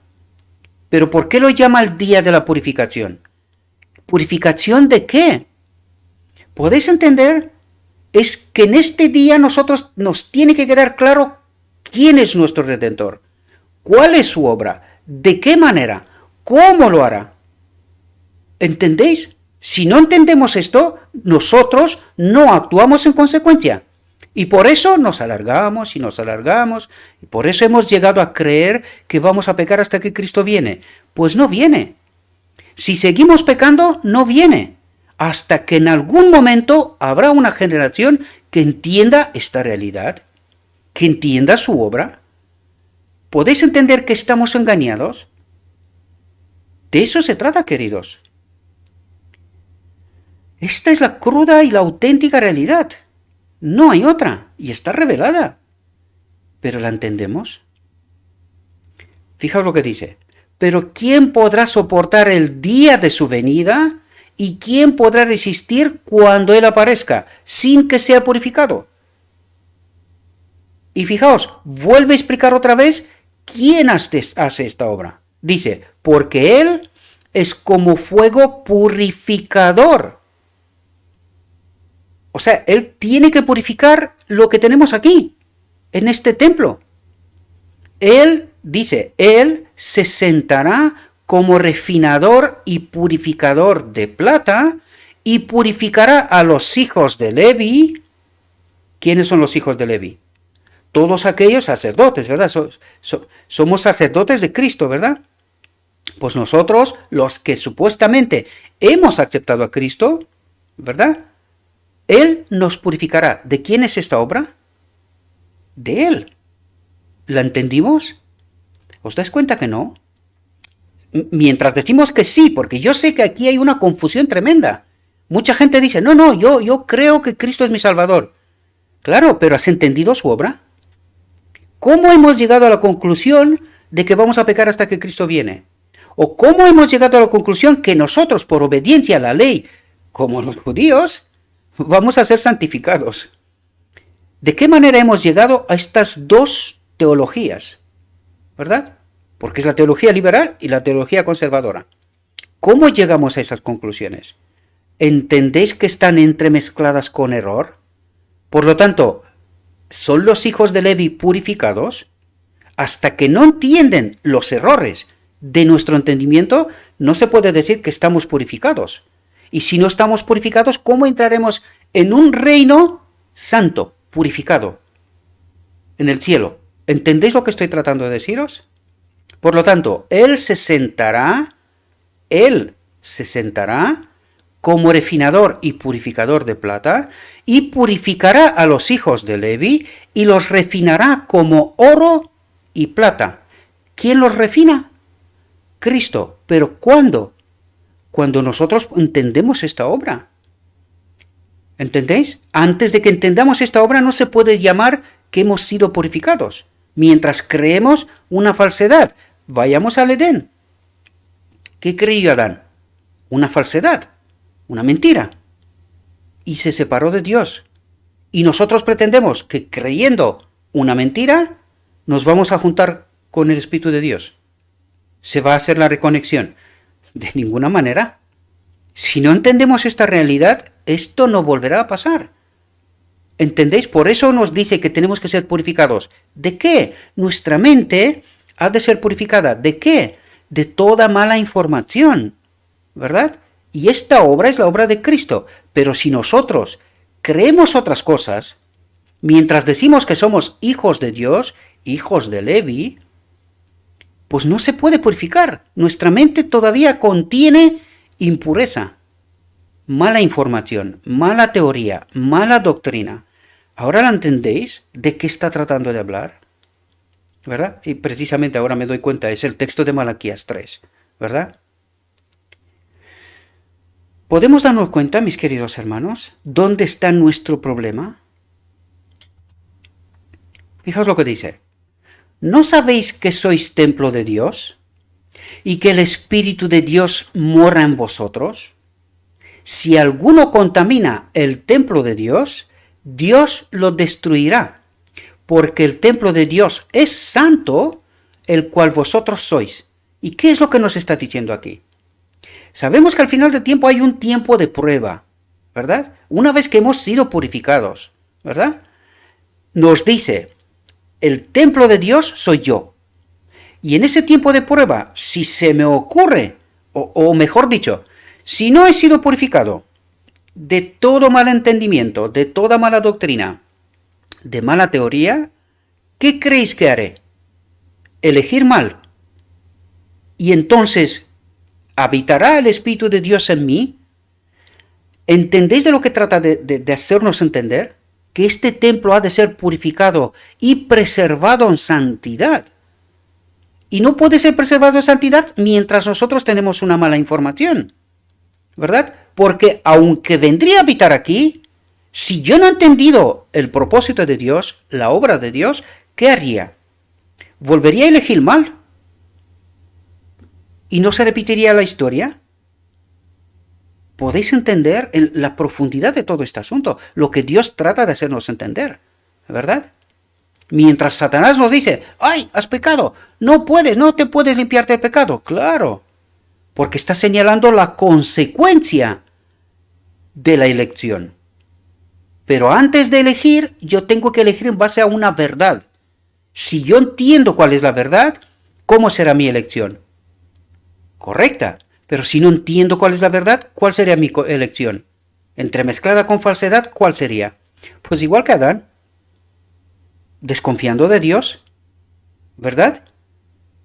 Pero ¿por qué lo llama el día de la purificación? ¿Purificación de qué? ¿Podéis entender? Es que en este día nosotros nos tiene que quedar claro quién es nuestro Redentor, cuál es su obra, de qué manera, cómo lo hará. ¿Entendéis? Si no entendemos esto, nosotros no actuamos en consecuencia. Y por eso nos alargamos y nos alargamos. Y por eso hemos llegado a creer que vamos a pecar hasta que Cristo viene. Pues no viene. Si seguimos pecando, no viene. Hasta que en algún momento habrá una generación que entienda esta realidad, que entienda su obra. ¿Podéis entender que estamos engañados? De eso se trata, queridos. Esta es la cruda y la auténtica realidad. No hay otra, y está revelada. ¿Pero la entendemos? Fijaos lo que dice. Pero ¿quién podrá soportar el día de su venida? ¿Y quién podrá resistir cuando Él aparezca, sin que sea purificado? Y fijaos, vuelve a explicar otra vez quién hace esta obra. Dice, porque Él es como fuego purificador. O sea, Él tiene que purificar lo que tenemos aquí, en este templo. Él, dice, Él se sentará como refinador y purificador de plata y purificará a los hijos de Levi. ¿Quiénes son los hijos de Levi? Todos aquellos sacerdotes, ¿verdad? Somos sacerdotes de Cristo, ¿verdad? Pues nosotros, los que supuestamente hemos aceptado a Cristo, ¿verdad? Él nos purificará. ¿De quién es esta obra? De Él. ¿La entendimos? ¿Os dais cuenta que no? Mientras decimos que sí, porque yo sé que aquí hay una confusión tremenda. Mucha gente dice, no, yo creo que Cristo es mi Salvador. Claro, pero ¿has entendido su obra? ¿Cómo hemos llegado a la conclusión de que vamos a pecar hasta que Cristo viene? ¿O cómo hemos llegado a la conclusión que nosotros, por obediencia a la ley, como los judíos, vamos a ser santificados? ¿De qué manera hemos llegado a estas dos teologías? ¿Verdad? Porque es la teología liberal y la teología conservadora. ¿Cómo llegamos a esas conclusiones? ¿Entendéis que están entremezcladas con error? Por lo tanto, ¿son los hijos de Levi purificados? Hasta que no entienden los errores de nuestro entendimiento, no se puede decir que estamos purificados. Y si no estamos purificados, ¿cómo entraremos en un reino santo, purificado, en el cielo? ¿Entendéis lo que estoy tratando de deciros? Por lo tanto, Él se sentará como refinador y purificador de plata, y purificará a los hijos de Levi, y los refinará como oro y plata. ¿Quién los refina? Cristo. ¿Pero cuándo? Cuando nosotros entendemos esta obra. ¿Entendéis? Antes de que entendamos esta obra no se puede llamar que hemos sido purificados. Mientras creemos una falsedad. Vayamos al Edén. ¿Qué creyó Adán? Una falsedad, una mentira. Y se separó de Dios. Y nosotros pretendemos que creyendo una mentira, nos vamos a juntar con el Espíritu de Dios. ¿Se va a hacer la reconexión? De ninguna manera. Si no entendemos esta realidad, esto no volverá a pasar. ¿Entendéis? Por eso nos dice que tenemos que ser purificados. ¿De qué? Nuestra mente ha de ser purificada. ¿De qué? De toda mala información, ¿verdad? Y esta obra es la obra de Cristo. Pero si nosotros creemos otras cosas, mientras decimos que somos hijos de Dios, hijos de Levi, pues no se puede purificar. Nuestra mente todavía contiene impureza, mala información, mala teoría, mala doctrina. ¿Ahora la entendéis de qué está tratando de hablar? ¿Verdad? Y precisamente ahora me doy cuenta, es el texto de Malaquías 3, ¿verdad? ¿Podemos darnos cuenta, mis queridos hermanos, dónde está nuestro problema? Fijaos lo que dice. ¿No sabéis que sois templo de Dios y que el Espíritu de Dios mora en vosotros? Si alguno contamina el templo de Dios, Dios lo destruirá, porque el templo de Dios es santo, el cual vosotros sois. ¿Y qué es lo que nos está diciendo aquí? Sabemos que al final del tiempo hay un tiempo de prueba, ¿verdad? Una vez que hemos sido purificados, ¿verdad? Nos dice, el templo de Dios soy yo. Y en ese tiempo de prueba, si se me ocurre, o mejor dicho, si no he sido purificado de todo mal entendimiento, de toda mala doctrina, de mala teoría, ¿qué creéis que haré? Elegir mal. Y entonces, ¿habitará el Espíritu de Dios en mí? ¿Entendéis de lo que trata de hacernos entender? Que este templo ha de ser purificado y preservado en santidad. Y no puede ser preservado en santidad mientras nosotros tenemos una mala información, ¿verdad? Porque aunque vendría a habitar aquí, si yo no he entendido el propósito de Dios, la obra de Dios, ¿qué haría? ¿Volvería a elegir mal? ¿Y no se repetiría la historia? ¿Podéis entender la profundidad de todo este asunto? Lo que Dios trata de hacernos entender, ¿verdad? Mientras Satanás nos dice, ¡ay, has pecado! No te puedes limpiarte del pecado. Claro, porque está señalando la consecuencia de la elección. Pero antes de elegir, yo tengo que elegir en base a una verdad. Si yo entiendo cuál es la verdad, ¿cómo será mi elección? Correcta. Pero si no entiendo cuál es la verdad, ¿cuál sería mi elección? Entremezclada con falsedad, ¿cuál sería? Pues igual que Adán, desconfiando de Dios, ¿verdad?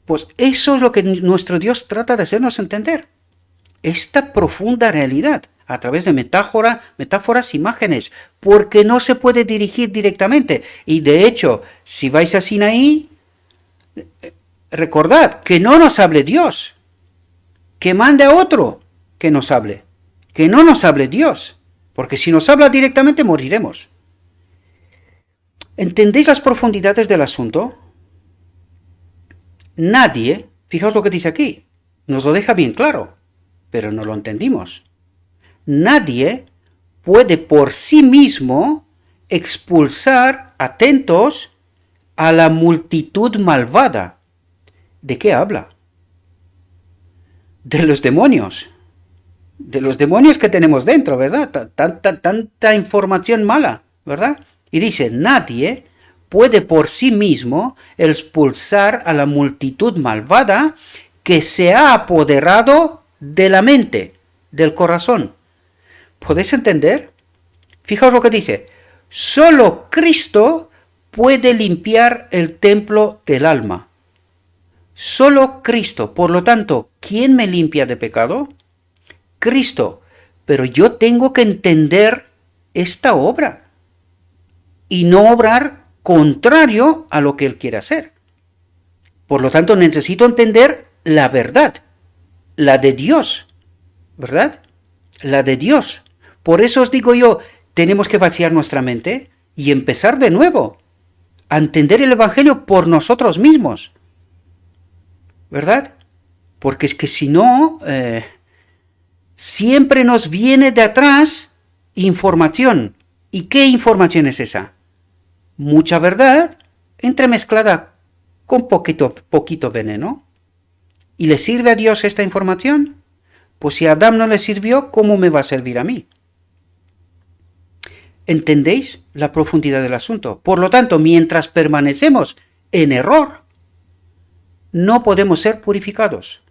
Pues eso es lo que nuestro Dios trata de hacernos entender. Esta profunda realidad, a través de metáforas, imágenes, porque no se puede dirigir directamente. Y de hecho, si vais a Sinaí, recordad que no nos hable Dios, que mande a otro que nos hable, que no nos hable Dios, porque si nos habla directamente moriremos. ¿Entendéis las profundidades del asunto? Nadie, fijaos lo que dice aquí, nos lo deja bien claro, pero no lo entendimos. Nadie puede por sí mismo expulsar, atentos, a la multitud malvada. ¿De qué habla? De los demonios. De los demonios que tenemos dentro, ¿verdad? Tanta información mala, ¿verdad? Y dice, nadie puede por sí mismo expulsar a la multitud malvada que se ha apoderado de la mente, del corazón. ¿Podéis entender? Fijaos lo que dice. Solo Cristo puede limpiar el templo del alma. Solo Cristo. Por lo tanto, ¿quién me limpia de pecado? Cristo. Pero yo tengo que entender esta obra y no obrar contrario a lo que Él quiere hacer. Por lo tanto, necesito entender la verdad, la de Dios, ¿verdad? La de Dios. Por eso os digo yo, tenemos que vaciar nuestra mente y empezar de nuevo a entender el Evangelio por nosotros mismos, ¿verdad? Porque es que si no, siempre nos viene de atrás información. ¿Y qué información es esa? Mucha verdad entremezclada con poquito veneno. ¿Y le sirve a Dios esta información? Pues si a Adán no le sirvió, ¿cómo me va a servir a mí? ¿Entendéis la profundidad del asunto? Por lo tanto, mientras permanecemos en error, no podemos ser purificados.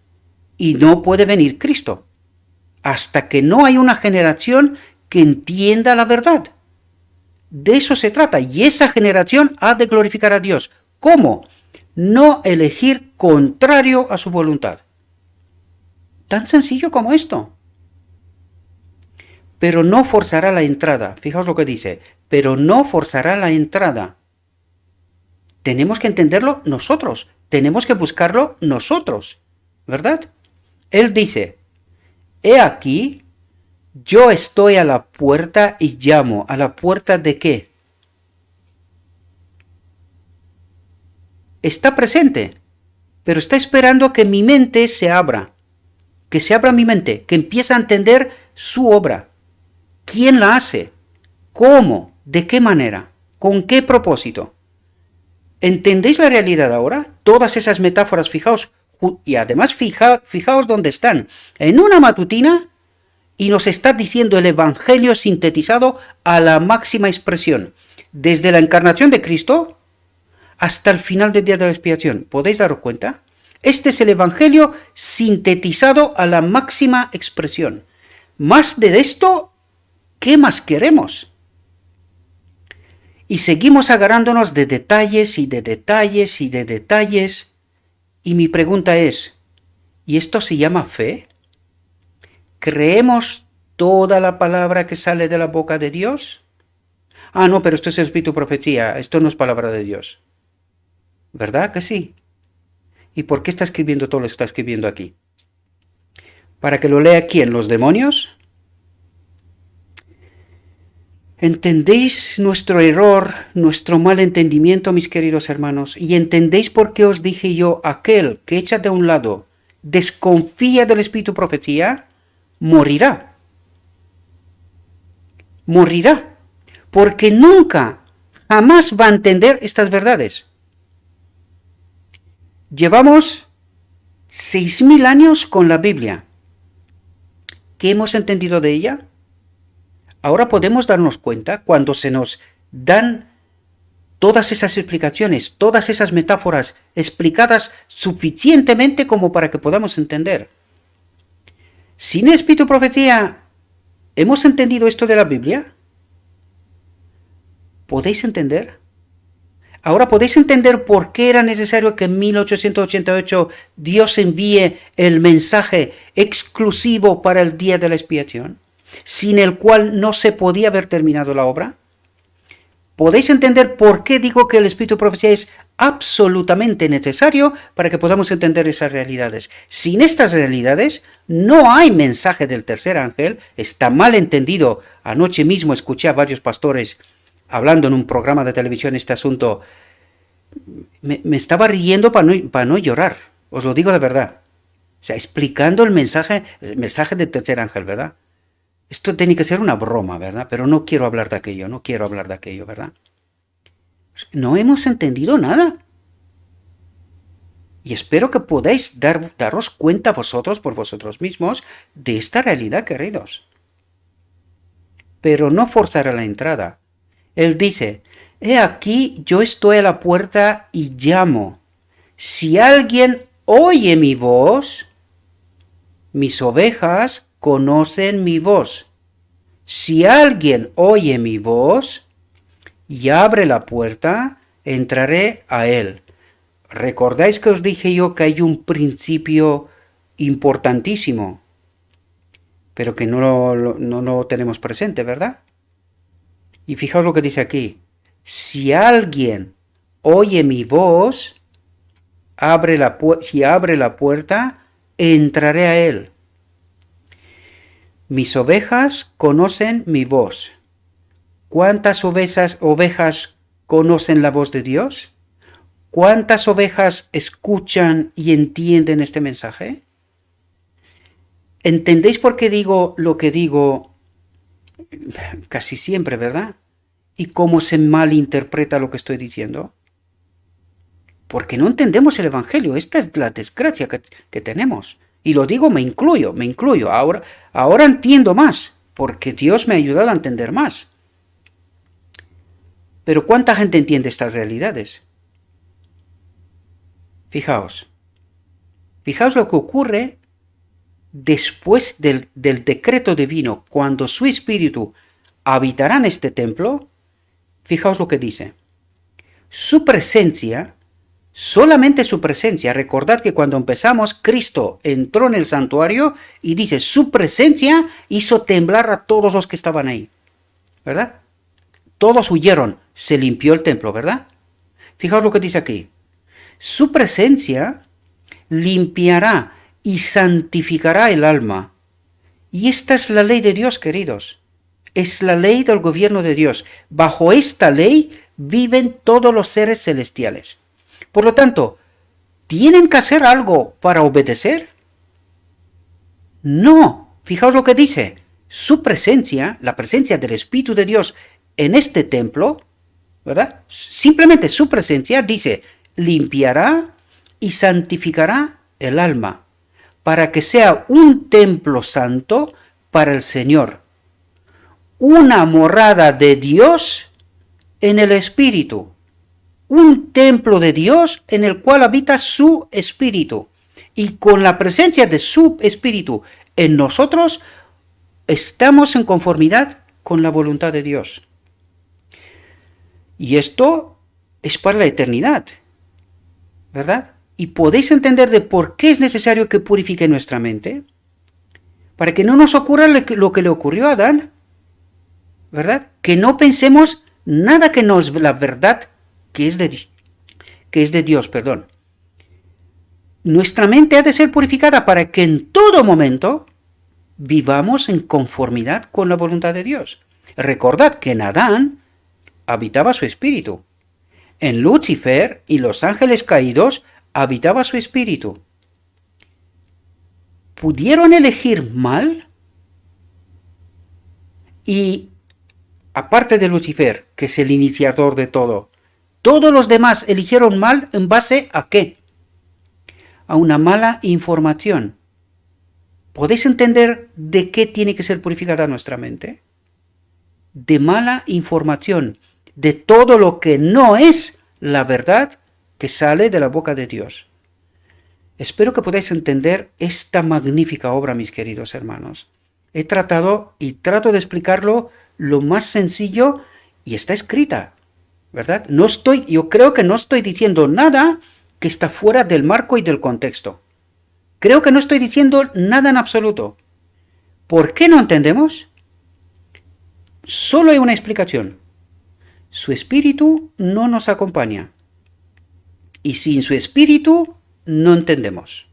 Y no puede venir Cristo hasta que no hay una generación que entienda la verdad. De eso se trata. Y esa generación ha de glorificar a Dios. ¿Cómo? No elegir contrario a su voluntad. Tan sencillo como esto. Pero no forzará la entrada. Fijaos lo que dice. Pero no forzará la entrada. Tenemos que entenderlo nosotros. Tenemos que buscarlo nosotros. ¿Verdad? Él dice, he aquí, yo estoy a la puerta y llamo. ¿A la puerta de qué? Está presente, pero está esperando que mi mente se abra. Que se abra mi mente, que empiece a entender su obra. ¿Quién la hace? ¿Cómo? ¿De qué manera? ¿Con qué propósito? ¿Entendéis la realidad ahora? Todas esas metáforas, fijaos, y además fijaos dónde están. En una matutina y nos está diciendo el Evangelio sintetizado a la máxima expresión. Desde la encarnación de Cristo hasta el final del día de la expiación. ¿Podéis daros cuenta? Este es el Evangelio sintetizado a la máxima expresión. Más de esto, ¿qué más queremos? Y seguimos agarrándonos de detalles y de detalles y de detalles. Y mi pregunta es, ¿y esto se llama fe? ¿Creemos toda la palabra que sale de la boca de Dios? Ah, no, pero esto es espíritu profecía, esto no es palabra de Dios. ¿Verdad que sí? ¿Y por qué está escribiendo todo lo que está escribiendo aquí? ¿Para que lo lea quién? ¿Los demonios? ¿Entendéis nuestro error, nuestro mal entendimiento, mis queridos hermanos? ¿Y entendéis por qué os dije yo, aquel que echa de un lado, desconfía del espíritu profecía, morirá? Morirá, porque nunca, jamás va a entender estas verdades. Llevamos 6.000 años con la Biblia. ¿Qué hemos entendido de ella? Ahora podemos darnos cuenta cuando se nos dan todas esas explicaciones, todas esas metáforas explicadas suficientemente como para que podamos entender. Sin espíritu profecía, ¿hemos entendido esto de la Biblia? ¿Podéis entender? Ahora podéis entender por qué era necesario que en 1888 Dios envíe el mensaje exclusivo para el día de la expiación, sin el cual no se podía haber terminado la obra. ¿Podéis entender por qué digo que el espíritu de profecía es absolutamente necesario para que podamos entender esas realidades? Sin estas realidades no hay mensaje del tercer ángel. Está mal entendido. Anoche mismo escuché a varios pastores hablando en un programa de televisión este asunto. me estaba riendo para no llorar, os lo digo de verdad. O sea, explicando el mensaje del tercer ángel, ¿verdad? Esto tiene que ser una broma, ¿verdad? Pero no quiero hablar de aquello, no quiero hablar de aquello, ¿verdad? No hemos entendido nada. Y espero que podáis daros cuenta vosotros, por vosotros mismos, de esta realidad, queridos. Pero no forzar la entrada. Él dice, he aquí, yo estoy a la puerta y llamo. Si alguien oye mi voz, mis ovejas conocen mi voz. Si alguien oye mi voz y abre la puerta, entraré a él. ¿Recordáis que os dije yo que hay un principio importantísimo, pero que no lo tenemos presente, ¿verdad? Y fijaos lo que dice aquí. Si alguien oye mi voz, si abre la puerta, entraré a él. Mis ovejas conocen mi voz. ¿Cuántas ovejas conocen la voz de Dios? ¿Cuántas ovejas escuchan y entienden este mensaje? ¿Entendéis por qué digo lo que digo casi siempre, verdad? ¿Y cómo se malinterpreta lo que estoy diciendo? Porque no entendemos el Evangelio. Esta es la desgracia que tenemos. Y lo digo, me incluyo. Ahora entiendo más, porque Dios me ha ayudado a entender más. Pero ¿cuánta gente entiende estas realidades? Fijaos lo que ocurre después del decreto divino, cuando su espíritu habitará en este templo. Fijaos lo que dice. Su presencia, solamente su presencia. Recordad que cuando empezamos, Cristo entró en el santuario y dice, su presencia hizo temblar a todos los que estaban ahí. ¿Verdad? Todos huyeron, se limpió el templo, ¿verdad? Fijaos lo que dice aquí. Su presencia limpiará y santificará el alma. Y esta es la ley de Dios, queridos. Es la ley del gobierno de Dios. Bajo esta ley viven todos los seres celestiales. Por lo tanto, ¿tienen que hacer algo para obedecer? No. Fijaos lo que dice. Su presencia, la presencia del Espíritu de Dios en este templo, ¿verdad? Simplemente su presencia, dice, limpiará y santificará el alma, para que sea un templo santo para el Señor, una morada de Dios en el Espíritu, un templo de Dios en el cual habita su Espíritu, y con la presencia de su Espíritu en nosotros, estamos en conformidad con la voluntad de Dios. Y esto es para la eternidad, ¿verdad? Y podéis entender de por qué es necesario que purifique nuestra mente, para que no nos ocurra lo que le ocurrió a Adán, ¿verdad? Que no pensemos nada que no es la verdad que es de Dios, perdón. Nuestra mente ha de ser purificada para que en todo momento vivamos en conformidad con la voluntad de Dios. Recordad que en Adán habitaba su espíritu. En Lucifer y los ángeles caídos habitaba su espíritu. ¿Pudieron elegir mal? Y aparte de Lucifer, que es el iniciador de todo, todos los demás eligieron mal ¿en base a qué? A una mala información. ¿Podéis entender de qué tiene que ser purificada nuestra mente? De mala información, de todo lo que no es la verdad que sale de la boca de Dios. Espero que podáis entender esta magnífica obra, mis queridos hermanos. He tratado y trato de explicarlo lo más sencillo y está escrita, ¿verdad? Yo creo que no estoy diciendo nada que está fuera del marco y del contexto. Creo que no estoy diciendo nada en absoluto. ¿Por qué no entendemos? Solo hay una explicación. Su espíritu no nos acompaña. Y sin su espíritu no entendemos.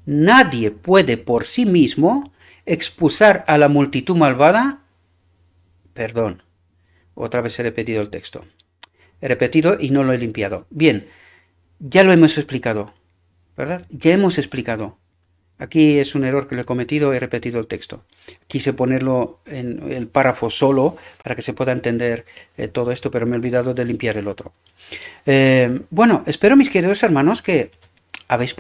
Nadie puede por sí mismo expulsar a la multitud malvada. Perdón, otra vez he repetido el texto. He repetido y no lo he limpiado. Bien, ya lo hemos explicado, ¿verdad? Ya hemos explicado. Aquí es un error que lo he cometido, he repetido el texto. Quise ponerlo en el párrafo solo para que se pueda entender todo esto, pero me he olvidado de limpiar el otro. Bueno, espero, mis queridos hermanos, que habéis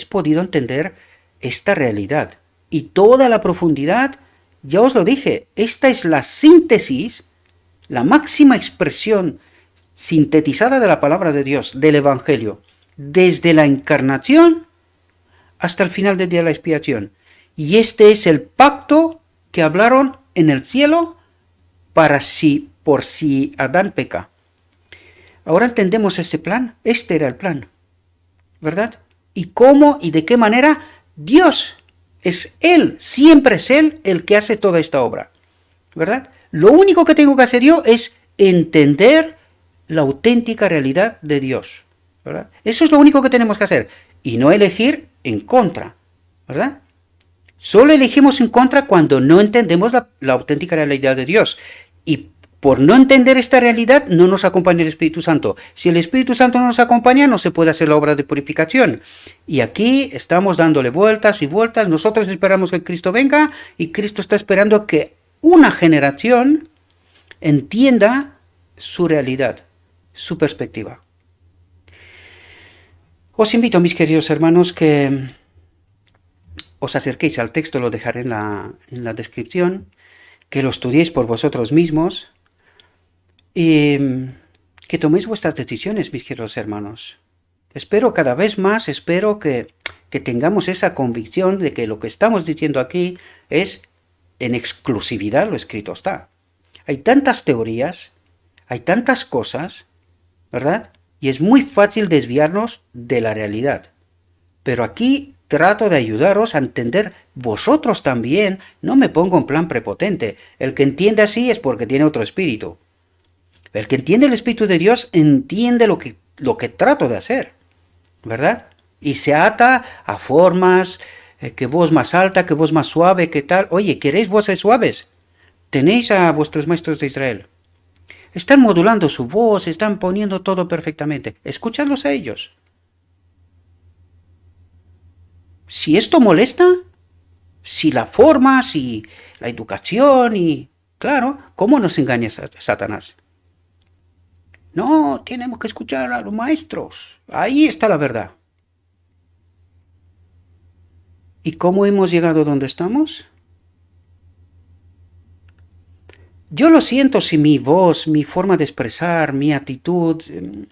podido entender esta realidad y toda la profundidad. Ya os lo dije, esta es la síntesis, la máxima expresión sintetizada de la palabra de Dios, del Evangelio, desde la encarnación hasta el final del día de la expiación. Y este es el pacto que hablaron en el cielo por si Adán peca. Ahora entendemos este plan. Este era el plan, ¿verdad? Y cómo y de qué manera Dios es Él, siempre es Él el que hace toda esta obra, ¿verdad? Lo único que tengo que hacer yo es entender la auténtica realidad de Dios, ¿verdad? Eso es lo único que tenemos que hacer y no elegir en contra, ¿verdad? Solo elegimos en contra cuando no entendemos la auténtica realidad de Dios. Y por no entender esta realidad no nos acompaña el Espíritu Santo. Si el Espíritu Santo no nos acompaña, no se puede hacer la obra de purificación. Y aquí estamos dándole vueltas y vueltas. Nosotros esperamos que Cristo venga y Cristo está esperando que una generación entienda su realidad, su perspectiva. Os invito, mis queridos hermanos, que os acerquéis al texto, lo dejaré en la descripción, que lo estudiéis por vosotros mismos y que toméis vuestras decisiones, mis queridos hermanos. Espero cada vez más, espero que tengamos esa convicción de que lo que estamos diciendo aquí es en exclusividad lo escrito está. Hay tantas teorías, hay tantas cosas, ¿verdad? Y es muy fácil desviarnos de la realidad. Pero aquí trato de ayudaros a entender vosotros también. No me pongo en plan prepotente. El que entiende así es porque tiene otro espíritu. El que entiende el Espíritu de Dios entiende lo que trato de hacer, ¿verdad? Y se ata a formas, que voz más alta, que voz más suave, que tal. Oye, ¿queréis voces suaves? Tenéis a vuestros maestros de Israel. Están modulando su voz, están poniendo todo perfectamente. Escuchadlos a ellos. Si esto molesta, si la forma, si la educación y... Claro, ¿cómo nos engaña Satanás? No, tenemos que escuchar a los maestros. Ahí está la verdad. ¿Y cómo hemos llegado donde estamos? Yo lo siento si mi voz, mi forma de expresar, mi actitud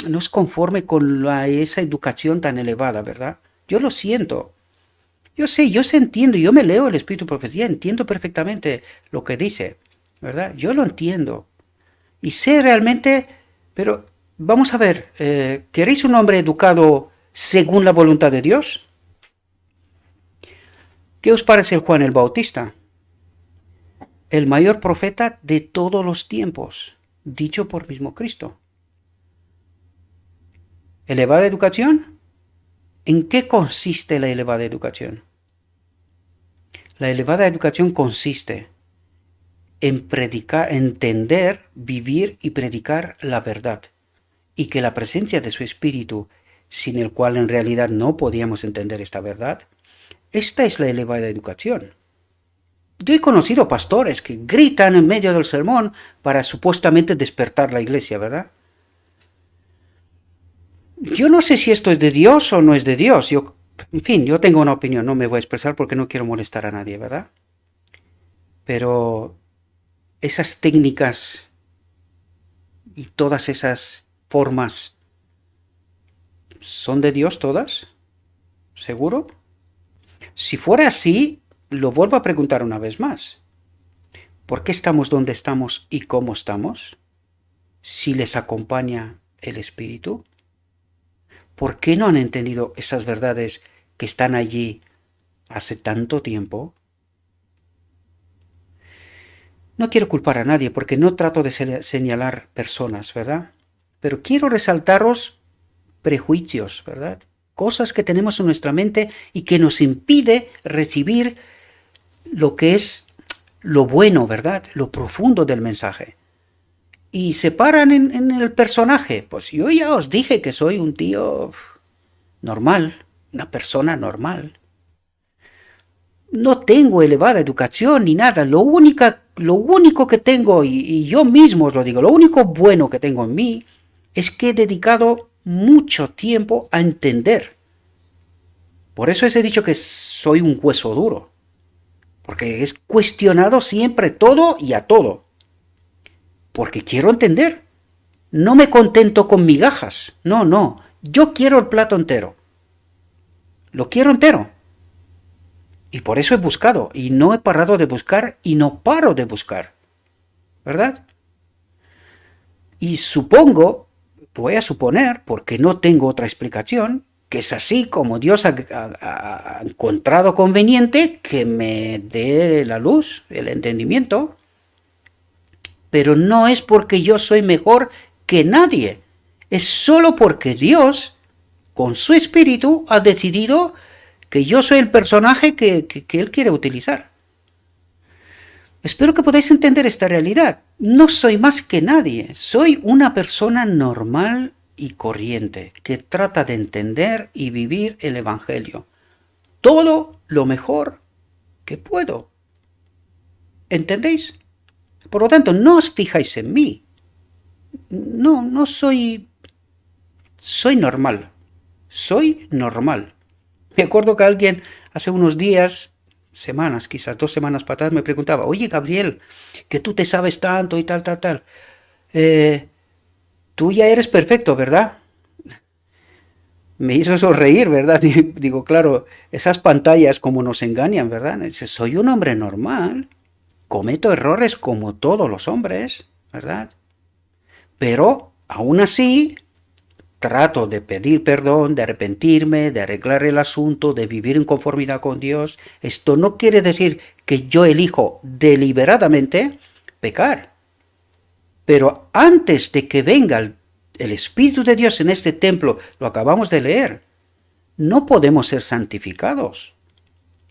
no es conforme con esa educación tan elevada, ¿verdad? Yo lo siento. Yo sé, entiendo, yo me leo el Espíritu de Profecía, entiendo perfectamente lo que dice, ¿verdad? Yo lo entiendo. Y sé realmente, pero vamos a ver, ¿queréis un hombre educado según la voluntad de Dios? ¿Qué os parece el Juan el Bautista? El mayor profeta de todos los tiempos, dicho por mismo Cristo. ¿Elevada educación? ¿En qué consiste la elevada educación? La elevada educación consiste en predicar, entender, vivir y predicar la verdad, y que la presencia de su Espíritu, sin el cual en realidad no podíamos entender esta verdad, esta es la elevada educación. Yo he conocido pastores que gritan en medio del sermón para supuestamente despertar la iglesia, ¿verdad? Yo no sé si esto es de Dios o no es de Dios. En fin, yo tengo una opinión, no me voy a expresar porque no quiero molestar a nadie, ¿verdad? Pero esas técnicas y todas esas formas, ¿son de Dios todas? ¿Seguro? Si fuera así, lo vuelvo a preguntar una vez más. ¿Por qué estamos donde estamos y cómo estamos? Si les acompaña el Espíritu. ¿Por qué no han entendido esas verdades que están allí hace tanto tiempo? No quiero culpar a nadie porque no trato de señalar personas, ¿verdad? Pero quiero resaltaros prejuicios, ¿verdad? Cosas que tenemos en nuestra mente y que nos impide recibir lo que es lo bueno, ¿verdad? Lo profundo del mensaje. y se paran en el personaje. Pues yo ya os dije que soy un tío normal, una persona normal. No tengo elevada educación ni nada. Lo único que tengo, y yo mismo os lo digo, lo único bueno que tengo en mí es que he dedicado mucho tiempo a entender. Por eso os he dicho que soy un hueso duro. Porque es cuestionado siempre todo y a todo. Porque quiero entender. No me contento con migajas. No, no. Yo quiero el plato entero. Lo quiero entero. Y por eso he buscado. Y no he parado de buscar y no paro de buscar. ¿Verdad? Y supongo, voy a suponer, porque no tengo otra explicación, que es así como Dios ha encontrado conveniente que me dé la luz, el entendimiento. Pero no es porque yo soy mejor que nadie. Es solo porque Dios, con su espíritu, ha decidido que yo soy el personaje que Él quiere utilizar. Espero que podáis entender esta realidad. No soy más que nadie. Soy una persona normal y corriente que trata de entender y vivir el Evangelio. Todo lo mejor que puedo. ¿Entendéis? Por lo tanto, no os fijáis en mí. No soy... Soy normal. Soy normal. Me acuerdo que alguien hace unos días, semanas, quizás 2 semanas para atrás, me preguntaba, oye Gabriel, que tú te sabes tanto y tal, tú ya eres perfecto, ¿verdad? Me hizo sonreír, ¿verdad? Y digo, claro, esas pantallas como nos engañan, ¿verdad? Dice, soy un hombre normal, cometo errores como todos los hombres, ¿verdad? Pero, aún así, trato de pedir perdón, de arrepentirme, de arreglar el asunto, de vivir en conformidad con Dios. Esto no quiere decir que yo elijo deliberadamente pecar. Pero antes de que venga el Espíritu de Dios en este templo, lo acabamos de leer, no podemos ser santificados,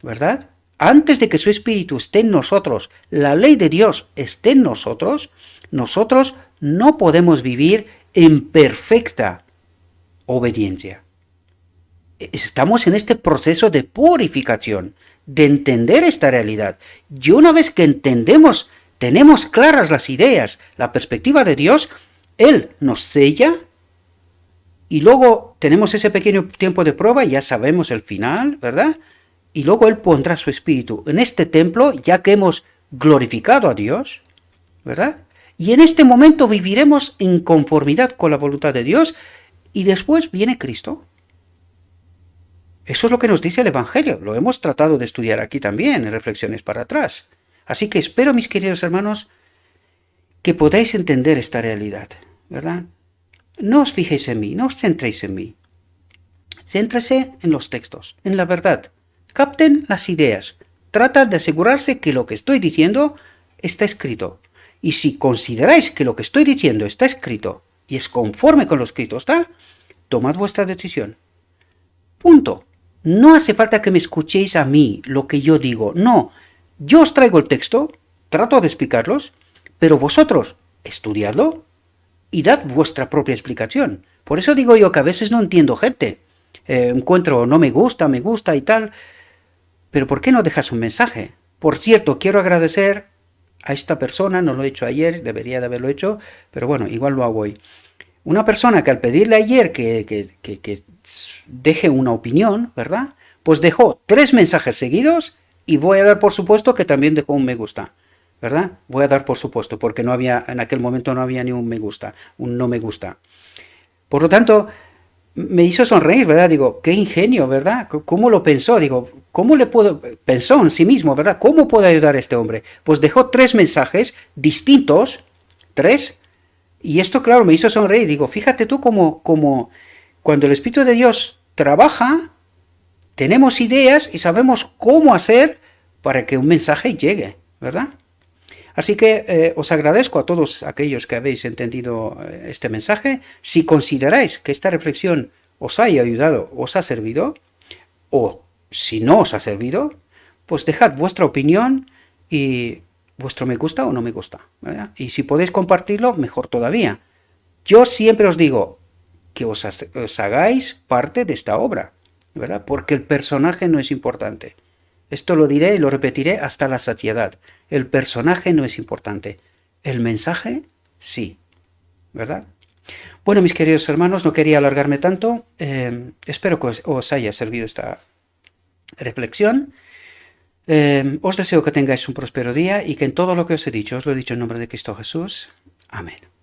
¿verdad? Antes de que su Espíritu esté en nosotros, la ley de Dios esté en nosotros, nosotros no podemos vivir en perfecta obediencia. Estamos en este proceso de purificación, de entender esta realidad. Y una vez que entendemos, tenemos claras las ideas, la perspectiva de Dios, Él nos sella y luego tenemos ese pequeño tiempo de prueba y ya sabemos el final, ¿verdad? Y luego Él pondrá su espíritu en este templo, ya que hemos glorificado a Dios, ¿verdad? Y en este momento viviremos en conformidad con la voluntad de Dios y después viene Cristo. Eso es lo que nos dice el Evangelio. Lo hemos tratado de estudiar aquí también, en Reflexiones para atrás. Así que espero, mis queridos hermanos, que podáis entender esta realidad, ¿verdad? No os fijéis en mí, no os centréis en mí. Céntrese en los textos, en la verdad. Capten las ideas. Trata de asegurarse que lo que estoy diciendo está escrito. Y si consideráis que lo que estoy diciendo está escrito y es conforme con lo escrito está, tomad vuestra decisión. Punto. No hace falta que me escuchéis a mí lo que yo digo. No, yo os traigo el texto, trato de explicarlos, pero vosotros estudiadlo y dad vuestra propia explicación. Por eso digo yo que a veces no entiendo gente. Encuentro no me gusta y tal. Pero ¿por qué no dejas un mensaje? Por cierto, quiero agradecer a esta persona, no lo he hecho ayer, debería de haberlo hecho, pero bueno, igual lo hago hoy. Una persona que al pedirle ayer que deje una opinión, ¿verdad? Pues dejó 3 mensajes seguidos y voy a dar por supuesto que también dejó un me gusta, ¿verdad? Voy a dar por supuesto, porque no había, en aquel momento no había ni un me gusta, un no me gusta. Por lo tanto, me hizo sonreír, ¿verdad? Digo, qué ingenio, ¿verdad? ¿Cómo lo pensó? Digo, ¿cómo le puedo...? Pensó en sí mismo, ¿verdad? ¿Cómo puedo ayudar a este hombre? Pues dejó 3 mensajes distintos, 3, y esto, claro, me hizo sonreír. Digo, fíjate tú como cuando el Espíritu de Dios trabaja, tenemos ideas y sabemos cómo hacer para que un mensaje llegue, ¿verdad? Así que os agradezco a todos aquellos que habéis entendido este mensaje. Si consideráis que esta reflexión os haya ayudado, os ha servido, o si no os ha servido, pues dejad vuestra opinión y vuestro me gusta o no me gusta, ¿verdad? Y si podéis compartirlo, mejor todavía. Yo siempre os digo que os hagáis parte de esta obra, ¿verdad? Porque el personaje no es importante. Esto lo diré y lo repetiré hasta la saciedad. El personaje no es importante. El mensaje, sí, ¿verdad? Bueno, mis queridos hermanos, no quería alargarme tanto. Espero que os haya servido esta reflexión. Os deseo que tengáis un próspero día y que en todo lo que os he dicho, os lo he dicho en nombre de Cristo Jesús. Amén.